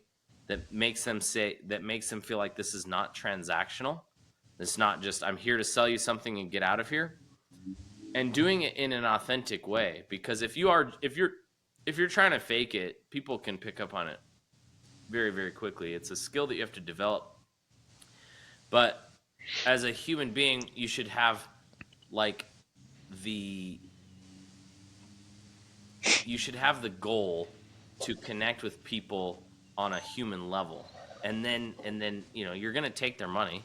that makes them feel like this is not transactional. It's not just, I'm here to sell you something and get out of here, and doing it in an authentic way. Because if you're trying to fake it, people can pick up on it very, very quickly. It's a skill that you have to develop. But as a human being, you should have like the you should have the goal to connect with people on a human level, and then you're going to take their money,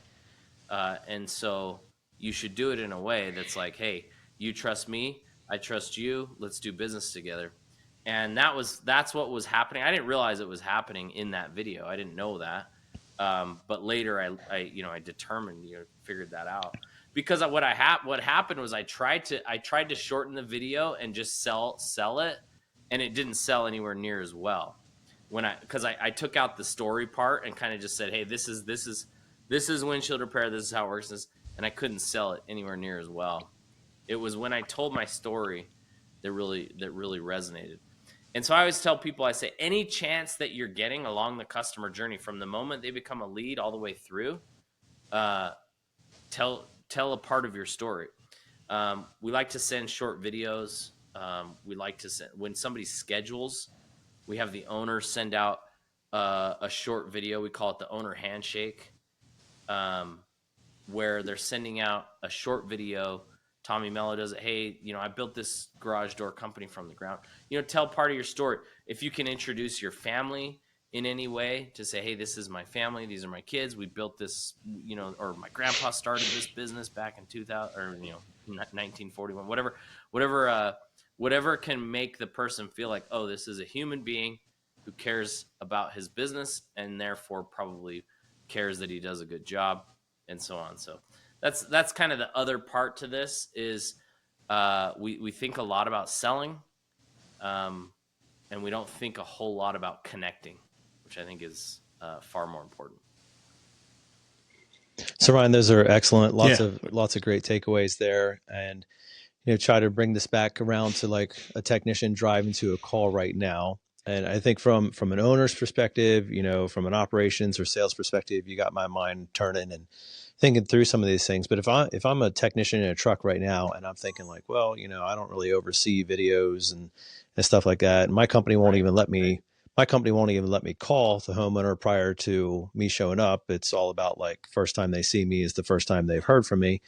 and so you should do it in a way that's like, hey, you trust me, I trust you, let's do business together. And that's what was happening. I didn't realize it was happening in that video. I didn't know that. But later I determined, figured that out, because what happened was I tried to shorten the video and just sell it, and it didn't sell anywhere near as well. Because I took out the story part and kind of just said, hey, this is windshield repair, this is how it works, and I couldn't sell it anywhere near as well. It was when I told my story that really resonated. And so I always tell people, I say, any chance that you're getting along the customer journey from the moment they become a lead all the way through, uh, tell a part of your story. We like to send short videos. We like to send, when somebody schedules, we have the owner send out a short video. We call it the owner handshake, um, where they're sending out a short video. Tommy Mello does it. Hey, I built this garage door company from the ground. Tell part of your story. If you can introduce your family in any way, to say, hey, this is my family, these are my kids, we built this, or my grandpa started this business back in 2000, or 1941, whatever can make the person feel like, oh, this is a human being who cares about his business, and therefore probably cares that he does a good job, and so on. So that's kind of the other part to this is, we think a lot about selling, um, and we don't think a whole lot about connecting, which I think is far more important. So Ryan, those are excellent. Lots Yeah. of great takeaways there, and try to bring this back around to like a technician driving to a call right now. And I think from an owner's perspective, from an operations or sales perspective, you got my mind turning and thinking through some of these things. But if I'm a technician in a truck right now and I'm thinking like, well, I don't really oversee videos and stuff like that, and my company won't even let me. My company won't even let me call the homeowner prior to me showing up. It's all about like first time they see me is the first time they've heard from me.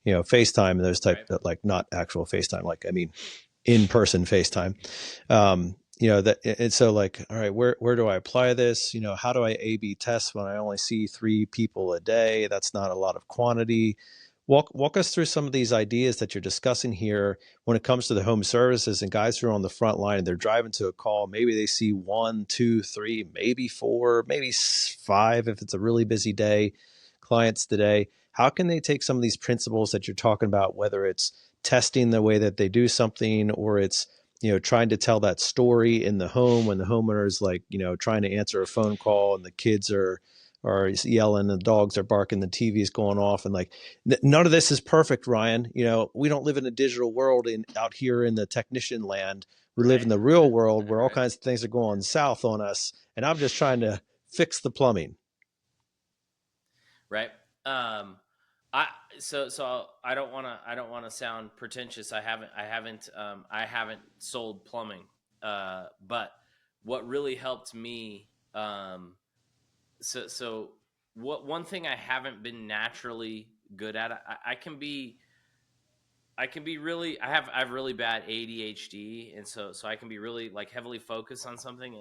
FaceTime and those type of, like, not actual FaceTime, like, I mean, in-person FaceTime. That, and so like, all right, where do I apply this? How do I A/B test when I only see 3 people a day? That's not a lot of quantity. Walk us through some of these ideas that you're discussing here when it comes to the home services and guys who are on the front line and they're driving to a call. Maybe they see 1, 2, 3, maybe 4, maybe 5 if it's a really busy day, clients today. How can they take some of these principles that you're talking about, whether it's testing the way that they do something, or it's trying to tell that story in the home when the homeowner is like trying to answer a phone call and the kids are yelling, the dogs are barking, the TV is going off, and like none of this is perfect, Ryan. We don't live in a digital world out here in the technician land. We live in the real world where all kinds of things are going south on us, and I'm just trying to fix the plumbing. Right. Um, I so I don't want to sound pretentious. I haven't sold plumbing. But what really helped me, so what one thing I haven't been naturally good at, I can be really, I have really bad ADHD, and so I can be really like heavily focused on something,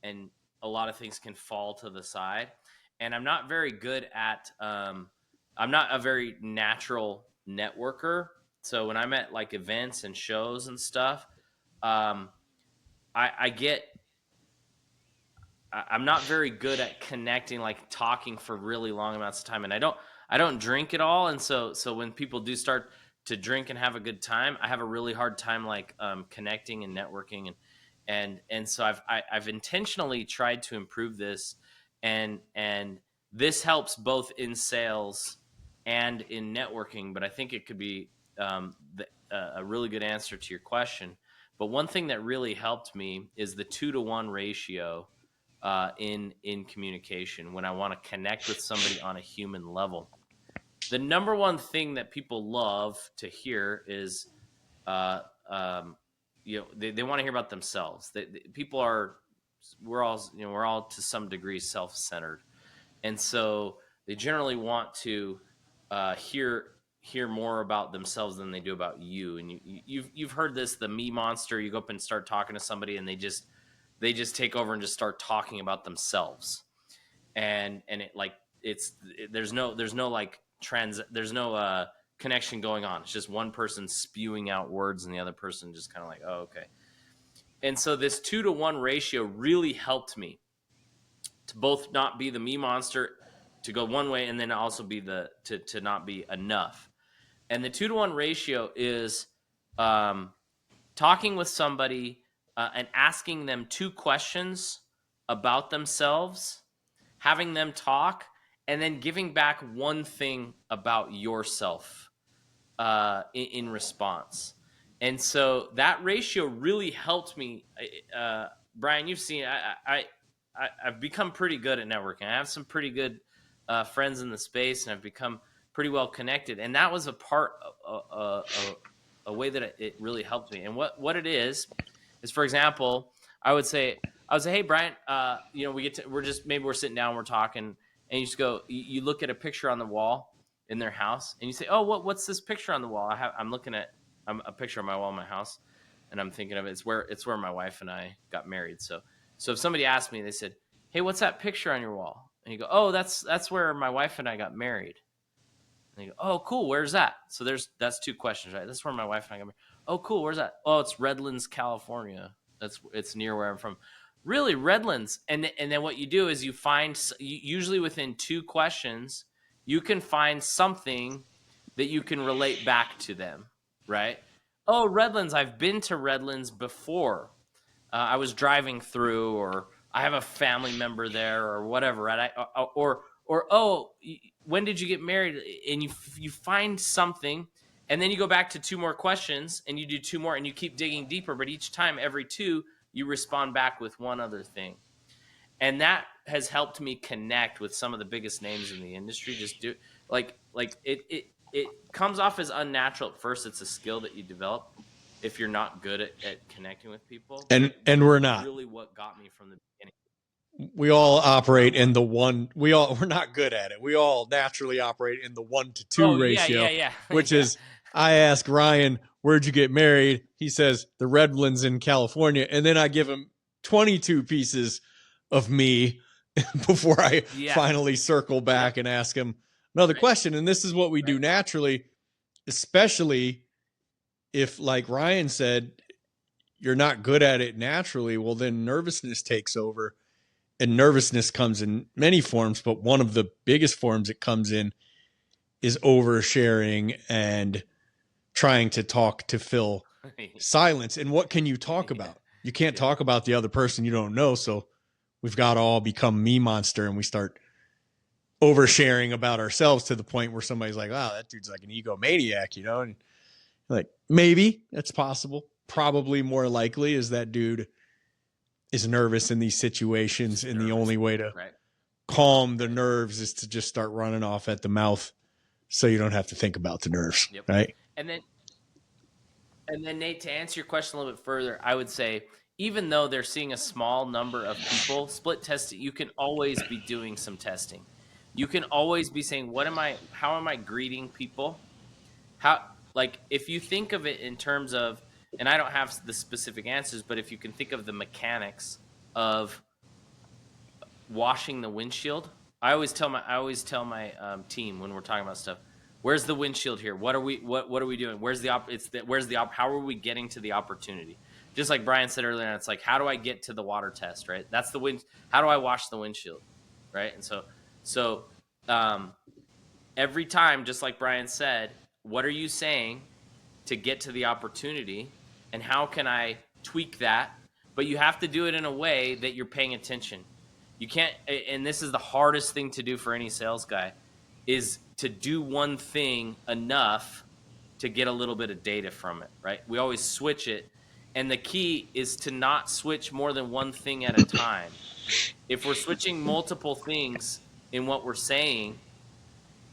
and a lot of things can fall to the side, and I'm not very good at, I'm not a very natural networker. So when I'm at like events and shows and stuff, um, I get, I'm not very good at connecting, like talking for really long amounts of time, and I don't drink at all, and so when people do start to drink and have a good time, I have a really hard time like, connecting and networking, and so I've intentionally tried to improve this, and this helps both in sales and in networking, but I think it could be, a really good answer to your question. But one thing that really helped me is the 2-to-1 ratio, in communication when I want to connect with somebody on a human level. The number one thing that people love to hear is, uh, um, they want to hear about themselves. People are, we're all to some degree self-centered, and so they generally want to hear more about themselves than they do about you. And you've heard this, the me monster. You go up and start talking to somebody, and they just take over and just start talking about themselves. And it like there's no like there's no connection going on. It's just one person spewing out words and the other person just kind of like, oh, okay. And so this 2-to-1 ratio really helped me to both not be the me monster, to go one way, and then also be to not be enough. And the 2-to-1 ratio is talking with somebody and asking them 2 questions about themselves, having them talk, and then giving back 1 thing about yourself in response. And so that ratio really helped me. Brian, you've seen, I've become pretty good at networking. I have some pretty good friends in the space, and I've become pretty well connected. And that was a part, a way that it really helped me. And what it is, for example, I would say, hey, Brian, we're sitting down, we're talking, and you just go, you look at a picture on the wall in their house, and you say, oh, what's this picture on the wall? I'm looking at a picture on my wall in my house, and I'm thinking of it. It's where my wife and I got married. So if somebody asked me, they said, hey, what's that picture on your wall? And you go, oh, that's where my wife and I got married. And you go, oh, cool, where's that? So that's 2 questions, right? That's where my wife and I got married. Oh, cool, where's that? Oh, it's Redlands, California. It's near where I'm from. Really, Redlands. And then what you do is you find, usually within 2 questions, you can find something that you can relate back to them, right? Oh, Redlands, I've been to Redlands before. I was driving through, or I have a family member there, or whatever, right? Or oh, when did you get married? And you find something, and then you go back to 2 more questions, and you do 2 more, and you keep digging deeper. But each time, every 2, you respond back with 1 other thing. And that has helped me connect with some of the biggest names in the industry. Just do like it comes off as unnatural at first. It's a skill that you develop if you're not good at connecting with people. And we're not. Really what got me from the beginning. We all operate in the we're not good at it. We all naturally operate in the 1 to 2 ratio, yeah. which is, I ask Ryan, where'd you get married? He says the Redlands in California. And then I give him 22 pieces of me before I finally circle back and ask him another question. And this is what we do naturally, especially if, like Ryan said, you're not good at it naturally. Well, then nervousness takes over, and nervousness comes in many forms, but one of the biggest forms it comes in is oversharing and trying to talk to fill silence. And what can you talk about? You can't talk about the other person you don't know. So we've got to all become me monster, and we start oversharing about ourselves to the point where somebody's like, wow, that dude's like an egomaniac, you know? And like, maybe that's possible. Probably more likely is that dude is nervous in these situations, and the only way to calm the nerves is to just start running off at the mouth, so you don't have to think about the nerves, right? And then Nate, to answer your question a little bit further, I would say, even though they're seeing a small number of people split testing, you can always be doing some testing. You can always be saying, how am I greeting people? If you think of it in terms of, and I don't have the specific answers, but if you can think of the mechanics of washing the windshield, I always tell my team when we're talking about stuff, where's the windshield here? What are we doing? How are we getting to the opportunity? Just like Brian said earlier, it's like, how do I get to the water test, right? That's the wind. How do I wash the windshield, right? And so every time, just like Brian said, what are you saying to get to the opportunity, and how can I tweak that? But you have to do it in a way that you're paying attention. You can't, and this is the hardest thing to do for any sales guy, is to do one thing enough to get a little bit of data from it, right? We always switch it. And the key is to not switch more than one thing at a time. If we're switching multiple things in what we're saying,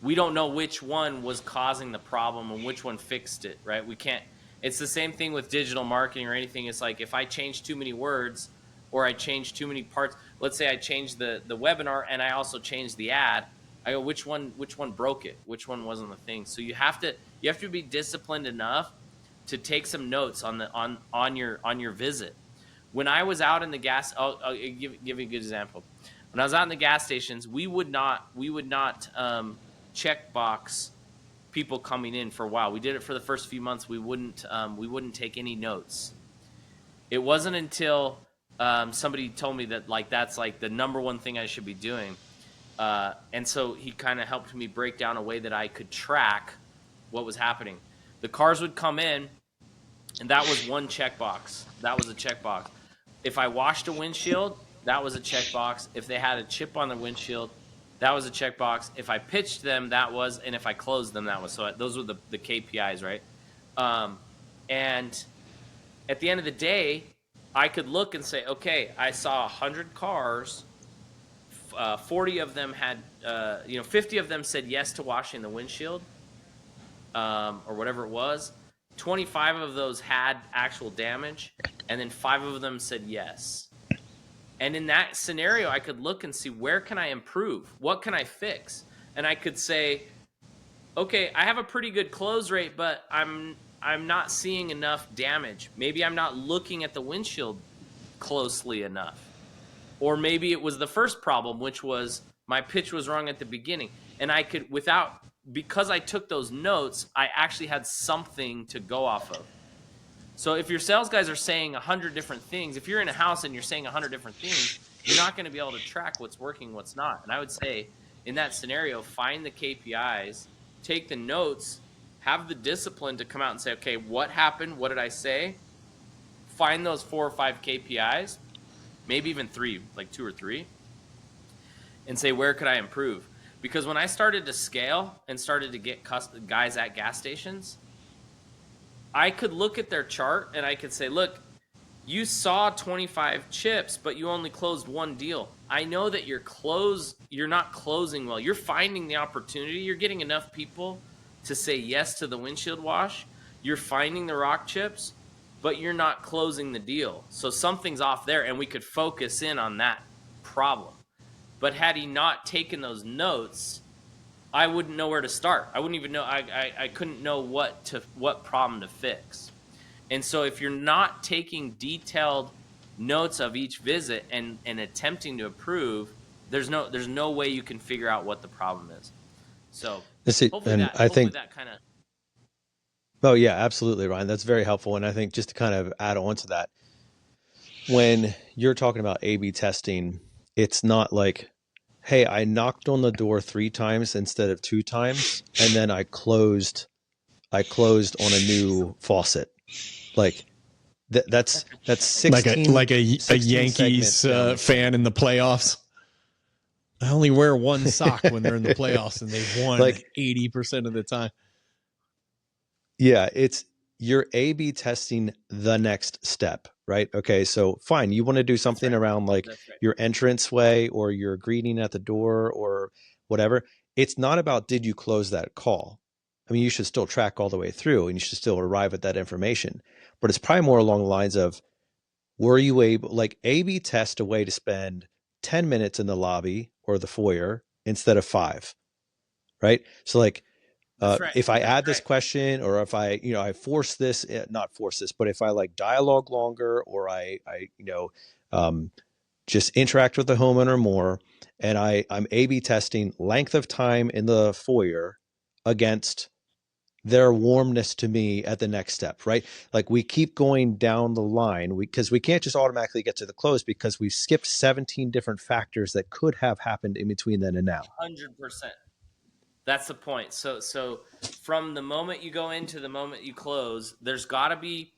we don't know which one was causing the problem and which one fixed it, right? We can't. It's the same thing with digital marketing or anything. It's like, if I change too many words, or I change too many parts, let's say I change the webinar and I also change the ad, I go, which one broke it? Which one wasn't the thing? So you have to be disciplined enough to take some notes on your visit. When I was out in the gas, I'll give you a good example. When I was out in the gas stations, we would not check box people coming in for a while. We did it for the first few months. We wouldn't take any notes. It wasn't until somebody told me that like that's like the number one thing I should be doing. And so he kind of helped me break down a way that I could track what was happening. The cars would come in, and that was one checkbox. That was a checkbox. If I washed a windshield, that was a checkbox. If they had a chip on the windshield, that was a checkbox. If I pitched them, that was, and if I closed them, that was. So those were the KPIs, right? And at the end of the day, I could look and say, okay, I saw 100 cars. 40 of them had, 50 of them said yes to washing the windshield, or whatever it was. 25 of those had actual damage, and then 5 of them said yes. And in that scenario, I could look and see, where can I improve? What can I fix? And I could say, okay, I have a pretty good close rate, but I'm not seeing enough damage. Maybe I'm not looking at the windshield closely enough. Or maybe it was the first problem, which was my pitch was wrong at the beginning. And I could, because I took those notes, I actually had something to go off of. So if your sales guys are saying 100 different things, if you're in a house and you're saying 100 different things, you're not going to be able to track what's working, what's not. And I would say in that scenario, find the KPIs, take the notes, have the discipline to come out and say, okay, what happened? What did I say? Find those 4 or 5 KPIs, maybe even 3, like 2 or 3, and say, where could I improve? Because when I started to scale and started to get guys at gas stations, I could look at their chart and I could say, look, you saw 25 chips, but you only closed 1 deal. I know that you're not closing well. You're finding the opportunity. You're getting enough people to say yes to the windshield wash. You're finding the rock chips, but you're not closing the deal. So something's off there, and we could focus in on that problem. But had he not taken those notes, I wouldn't know where to start. I wouldn't even know. I couldn't know what problem to fix. And so if you're not taking detailed notes of each visit and attempting to improve, there's no way you can figure out what the problem is. So hopefully that kind of. Oh yeah, absolutely, Ryan. That's very helpful. And I think just to kind of add on to that, when you're talking about A/B testing, it's not like, hey, I knocked on the door 3 times instead of 2 times, and then I closed on a new faucet. Like that's 16, like a Yankees fan in the playoffs. I only wear one sock when they're in the playoffs, and they've won like 80% of the time. Yeah, you're A/B testing the next step, right? Okay, so fine, you want to do something around like your entranceway or your greeting at the door or whatever. It's not about, did you close that call? I mean, you should still track all the way through and you should still arrive at that information. But it's probably more along the lines of, were you able, like A/B test a way to spend 10 minutes in the lobby or the foyer instead of 5, right? So like, if I add this question, or if I force this, not force this, but if I like dialogue longer, or I just interact with the homeowner more, and I'm A/B testing length of time in the foyer against their warmness to me at the next step, right? Like we keep going down the line because we can't just automatically get to the close because we've skipped 17 different factors that could have happened in between then and now. 100%. That's the point. So from the moment you go into the moment you close, there's got to be,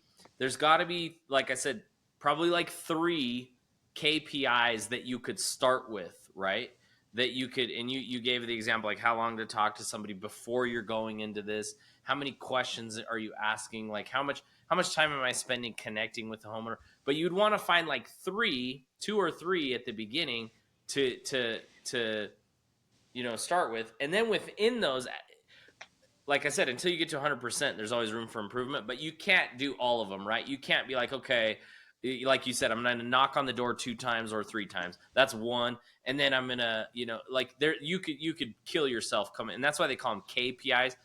like I said, probably like 3 KPIs that you could start with, right? That you could, and you gave the example, like how long to talk to somebody before you're going into this, how many questions are you asking, like how much time am I spending connecting with the homeowner? But you'd want to find like 2 or 3 at the beginning to start with. And then within those, like I said, until you get to 100%, there's always room for improvement, but you can't do all of them, right? You can't be like, okay, like you said, I'm going to knock on the door 2 times or 3 times. That's one. And then I'm going to, like there, you could kill yourself coming. And that's why they call them KPIs,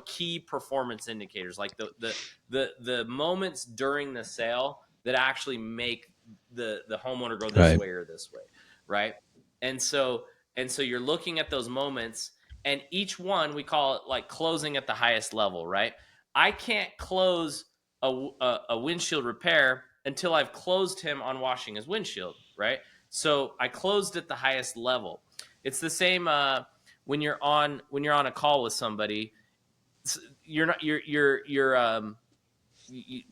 key performance indicators, like the moments during the sale that actually make the homeowner go this Right. way or this way. Right. And so you're looking at those moments, and each one, we call it like closing at the highest level, right? I can't close a windshield repair until I've closed him on washing his windshield, right? So I closed at the highest level. It's the same when you're on a call with somebody. You're not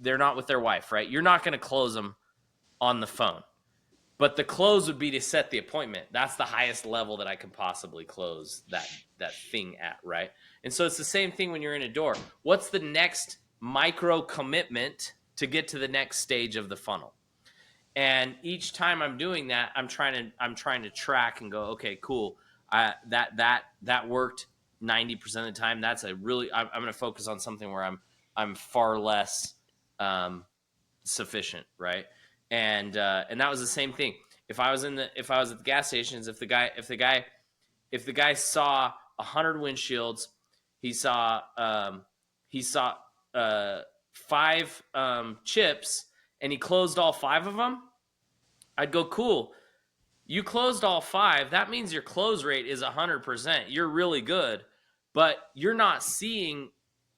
they're not with their wife, right? You're not going to close them on the phone. But the close would be to set the appointment. That's the highest level that I can possibly close that thing at, right? And so it's the same thing when you're in a door. What's the next micro commitment to get to the next stage of the funnel? And each time I'm doing that, I'm trying to track and go, okay, cool. That worked 90% of the time. That's I'm going to focus on something where I'm far less sufficient, right? And that was the same thing. If I was at the gas stations, if the guy saw 100 windshields, he saw 5 chips, and he closed all 5 of them, I'd go, cool. You closed all 5. That means your close rate is 100%. You're really good, but you're not seeing.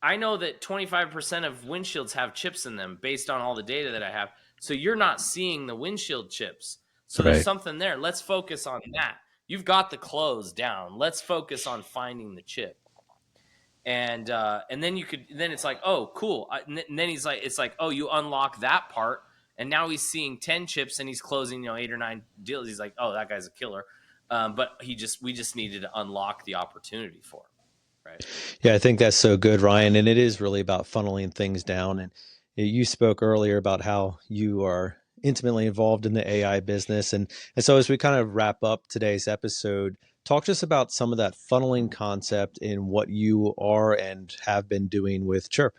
I know that 25% of windshields have chips in them based on all the data that I have. So you're not seeing the windshield chips. So there's something there. Let's focus on that. You've got the close down. Let's focus on finding the chip. And then then it's like, oh, cool. And then he's like, it's like, oh, you unlock that part. And now he's seeing 10 chips and he's closing, 8 or 9 deals. He's like, oh, that guy's a killer. But we just needed to unlock the opportunity for him. Right. Yeah, I think that's so good, Ryan. And it is really about funneling things down. And you spoke earlier about how you are intimately involved in the AI business. And so as we kind of wrap up today's episode, talk to us about some of that funneling concept in what you are and have been doing with CHIRP.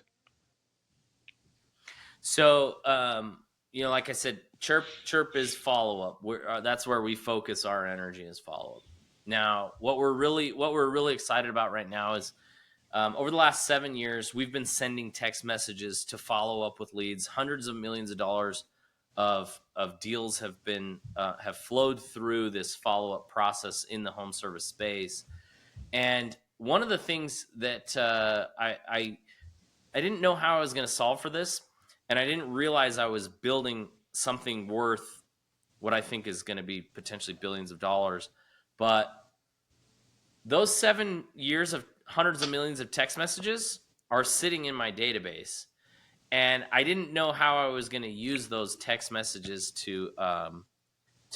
So, like I said, CHIRP is follow-up. That's where we focus our energy, is follow-up. Now, what we're really excited about right now is, over the last 7 years, we've been sending text messages to follow up with leads. Hundreds of millions of dollars of deals have flowed through this follow-up process in the home service space. And one of the things that I didn't know how I was going to solve for this, and I didn't realize I was building something worth what I think is going to be potentially billions of dollars. But those 7 years of hundreds of millions of text messages are sitting in my database. And I didn't know how I was going to use those text messages to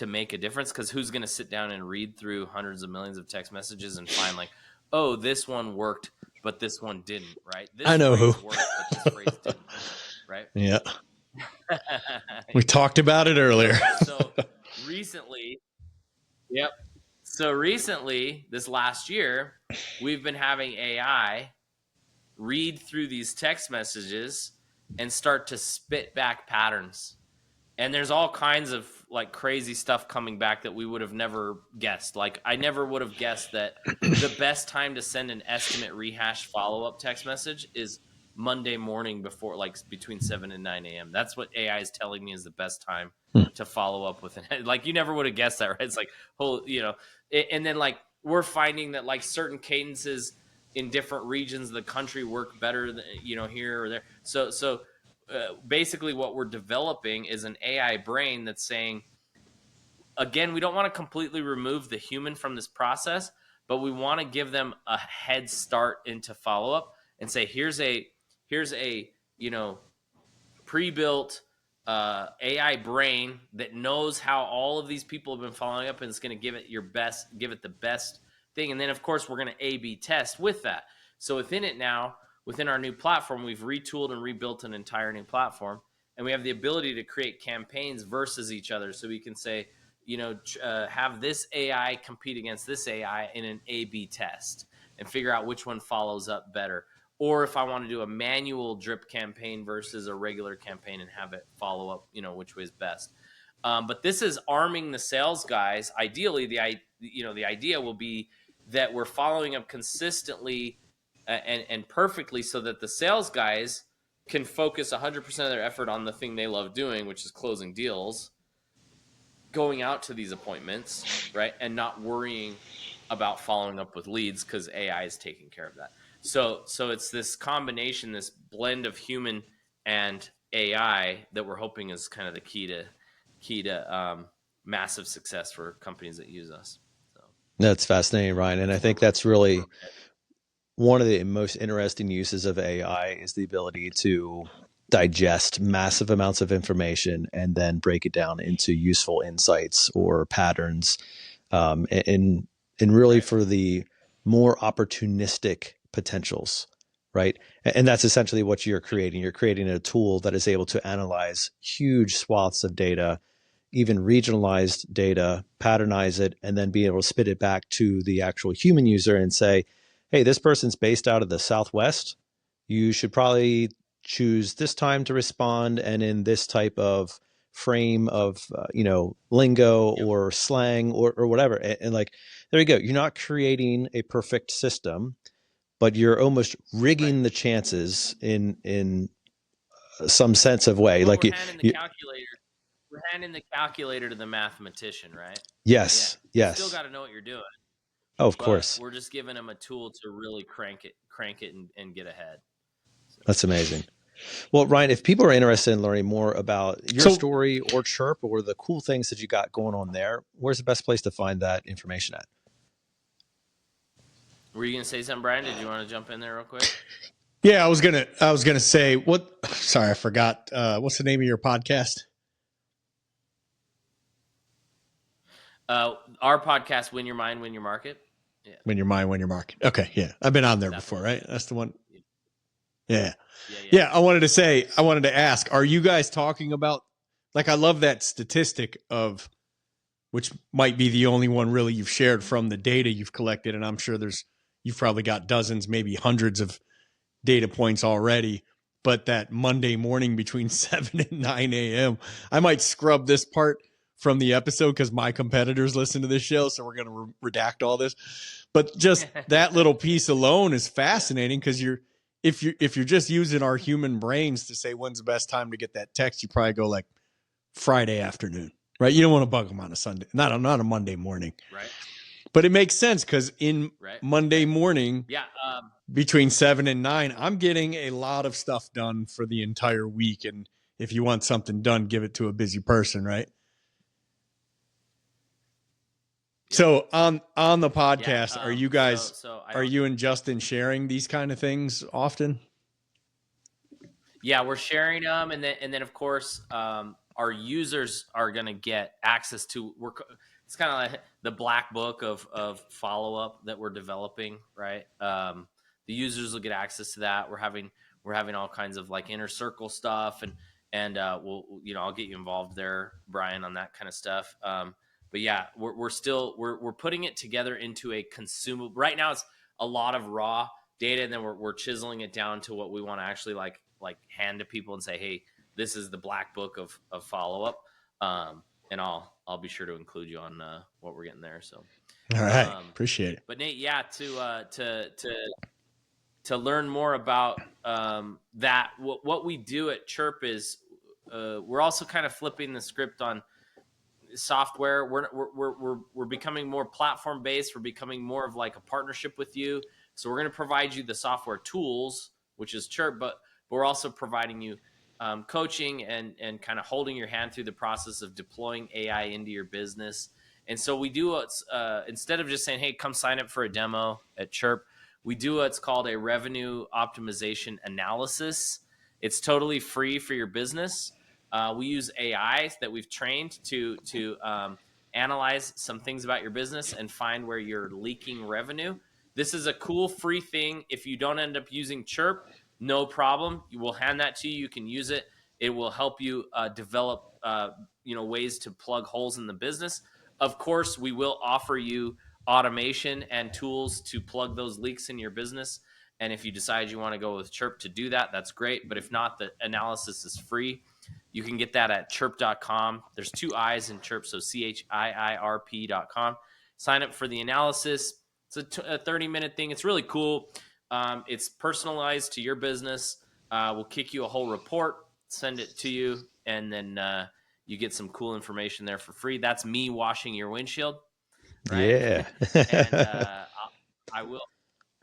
make a difference, because who's going to sit down and read through hundreds of millions of text messages and find like, oh, this one worked, but this one didn't, right? This I know phrase who worked, but this phrase didn't, right? Yeah. We talked about it earlier. So recently, yep. So recently, this last year, we've been having AI read through these text messages and start to spit back patterns. And there's all kinds of like crazy stuff coming back that we would have never guessed. Like, I never would have guessed that the best time to send an estimate rehash follow-up text message is Monday morning before, like, between 7 and 9 a.m. That's what AI is telling me is the best time to follow up with it. Like, you never would have guessed that, right? It's like, and then like we're finding that like certain cadences in different regions of the country work better than, here or there. So basically what we're developing is an AI brain that's saying, again, we don't want to completely remove the human from this process, but we want to give them a head start into follow-up and say, here's a pre-built AI brain that knows how all of these people have been following up, and it's going to give it the best thing. And then of course we're going to A/B test with that. So within our new platform, we've retooled and rebuilt an entire new platform, and we have the ability to create campaigns versus each other. So we can say, have this AI compete against this AI in an A/B test and figure out which one follows up better. or if I want to do a manual drip campaign versus a regular campaign and have it follow up, which way is best. But this is arming the sales guys. Ideally, the idea will be that we're following up consistently and perfectly, so that the sales guys can focus 100% of their effort on the thing they love doing, which is closing deals, going out to these appointments, right, and not worrying about following up with leads, because AI is taking care of that. So it's this combination, this blend of human and AI that we're hoping is kind of the key to massive success for companies that use us. So That's fascinating, Ryan. And I think that's really one of the most interesting uses of AI is the ability to digest massive amounts of information and then break it down into useful insights or patterns, and really for the more opportunistic potentials, right? And that's essentially what you're creating. You're creating a tool that is able to analyze huge swaths of data, even regionalized data, patternize it, and then be able to spit it back to the actual human user and say, hey, this person's based out of the Southwest. You should probably choose this time to respond and in this type of frame of lingo or slang or whatever. And like, there you go. You're not creating a perfect system, but you're almost rigging the chances in some sense of way. Well, like we're handing the calculator. We're handing the calculator to the mathematician, right? Yes. You Yes. still got to know what you're doing. Oh, of course. We're just giving them a tool to really crank it and get ahead. So. That's amazing. Well, Ryan, if people are interested in learning more about your story or CHIRP or the cool things that you got going on there, where's the best place to find that information at? Were you going to say something, Brian? Did you want to jump in there real quick? Yeah, I was gonna say what. Sorry, I forgot. What's the name of your podcast? Our podcast, Win Your Mind, Win Your Market. Yeah. Win Your Mind, Win Your Market. Okay, yeah, I've been on there before, right? That's the one. Yeah. I wanted to ask, are you guys talking about, like, I love that statistic of, which might be the only one really you've shared from the data you've collected, and I'm sure you've probably got dozens, maybe hundreds of data points already, but that Monday morning between 7 and 9 a.m. I might scrub this part from the episode because my competitors listen to this show, so we're going to redact all this. But just that little piece alone is fascinating, because if you're just using our human brains to say when's the best time to get that text, you probably go like Friday afternoon, right? You don't want to bug them on a Sunday, not a Monday morning, right? But it makes sense, because in Monday morning, between 7 and 9, I'm getting a lot of stuff done for the entire week. And if you want something done, give it to a busy person, right? Yeah. So on the podcast, are you guys, are you and Justin sharing these kind of things often? Yeah, we're sharing them. And then of course, our users are going to get access to, it's kind of like the black book of follow-up that we're developing, right? The users will get access to that. We're having all kinds of like inner circle stuff, and we'll, I'll get you involved there, Brian, on that kind of stuff. But yeah, we're putting it together into a consumable. Right now, it's a lot of raw data, and then we're chiseling it down to what we want to actually like hand to people and say, hey, this is the black book of follow up. And I'll be sure to include you on what we're getting there. So, all right, appreciate it. But Nate, yeah, to learn more about that, what we do at CHIRP is we're also kind of flipping the script on software. We're becoming more platform based. We're becoming more of like a partnership with you. So we're going to provide you the software tools, which is CHIRP, but we're also providing you coaching and kind of holding your hand through the process of deploying AI into your business. And so we do instead of just saying, hey, come sign up for a demo at CHIRP, we do what's called a revenue optimization analysis. It's totally free for your business. We use AI that we've trained to analyze some things about your business and find where you're leaking revenue. This is a cool free thing. If you don't end up using CHIRP, no problem. We'll hand that to you. You can use it. It will help you develop ways to plug holes in the business. Of course, we will offer you automation and tools to plug those leaks in your business. And if you decide you want to go with CHIRP to do that, that's great. But if not, the analysis is free. You can get that at chirp.com. There's 2 I's in CHIRP, so CHIIRP.com. Sign up for the analysis. It's a 30-minute thing. It's really cool. It's personalized to your business. We'll kick you a whole report, send it to you, and then you get some cool information there for free. That's me washing your windshield, right? Yeah. And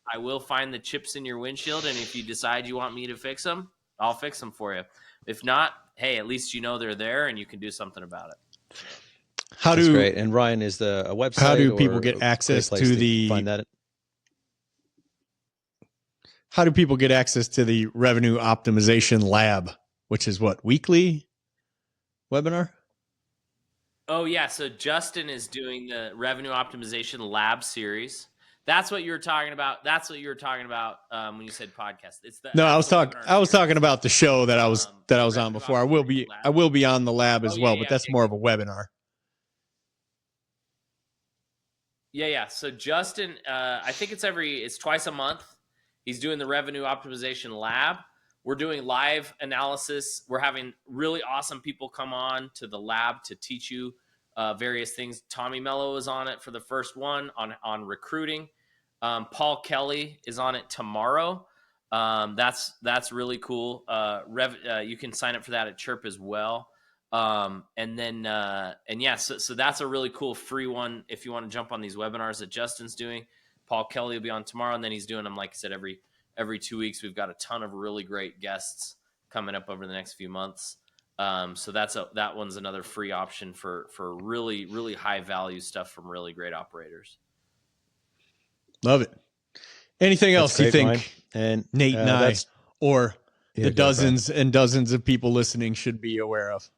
I will find the chips in your windshield, and if you decide you want me to fix them, I'll fix them for you. If not, hey, at least you know they're there and you can do something about it. That's great. And Ryan, is a website? How do people get access to the find that? How do people get access to the Revenue Optimization Lab, which is what, weekly webinar? Oh yeah, so Justin is doing the Revenue Optimization Lab series. That's what you were talking about. That's what you were talking about when you said podcast. It's the I was talking about the show that I was on before. I will be on the lab as well, but that's more of a webinar. Yeah. So Justin, I think it's twice a month. He's doing the Revenue Optimization Lab. We're doing live analysis. We're having really awesome people come on to the lab to teach you various things. Tommy Mello is on it for the first one on recruiting. Paul Kelly is on it tomorrow. That's really cool. You can sign up for that at CHIRP as well. So that's a really cool free one if you want to jump on these webinars that Justin's doing. Paul Kelly will be on tomorrow, and then he's doing them, like I said, every 2 weeks. We've got a ton of really great guests coming up over the next few months. So that one's another free option for really, really high value stuff from really great operators. Love it. Anything else you think, Ryan. And Nate and I, or the dozens and dozens of people listening should be aware of?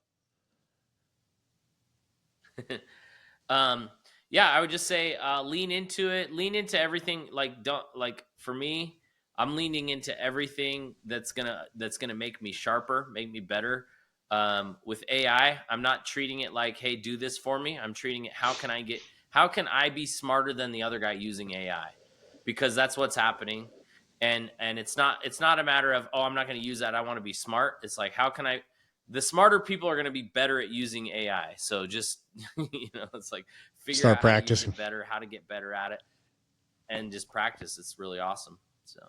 I would just say lean into it. Lean into everything. For me, I'm leaning into everything that's gonna make me sharper, make me better. With AI, I'm not treating it like, hey, do this for me. I'm treating it, how can I be smarter than the other guy using AI? Because that's what's happening. And it's not a matter of, oh, I'm not going to use that, I want to be smart. It's like, the smarter people are going to be better at using AI. So just, it's like figure out how to use it better, how to get better at it, and just practice. It's really awesome. So.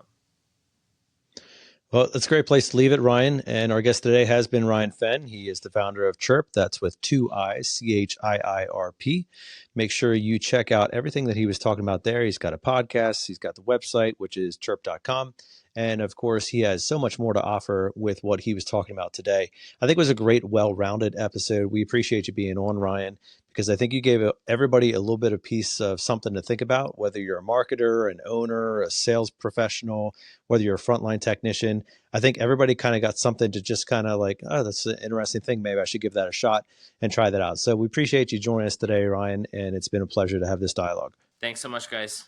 Well, that's a great place to leave it, Ryan. And our guest today has been Ryan Fenn. He is the founder of CHIRP. That's with 2 I's, CHIIRP. Make sure you check out everything that he was talking about there. He's got a podcast. He's got the website, which is chirp.com. And of course, he has so much more to offer with what he was talking about today. I think it was a great, well-rounded episode. We appreciate you being on, Ryan, because I think you gave everybody a little bit of piece of something to think about, whether you're a marketer, an owner, a sales professional, whether you're a frontline technician. I think everybody kind of got something to just kind of like, oh, that's an interesting thing. Maybe I should give that a shot and try that out. So we appreciate you joining us today, Ryan, and it's been a pleasure to have this dialogue. Thanks so much, guys.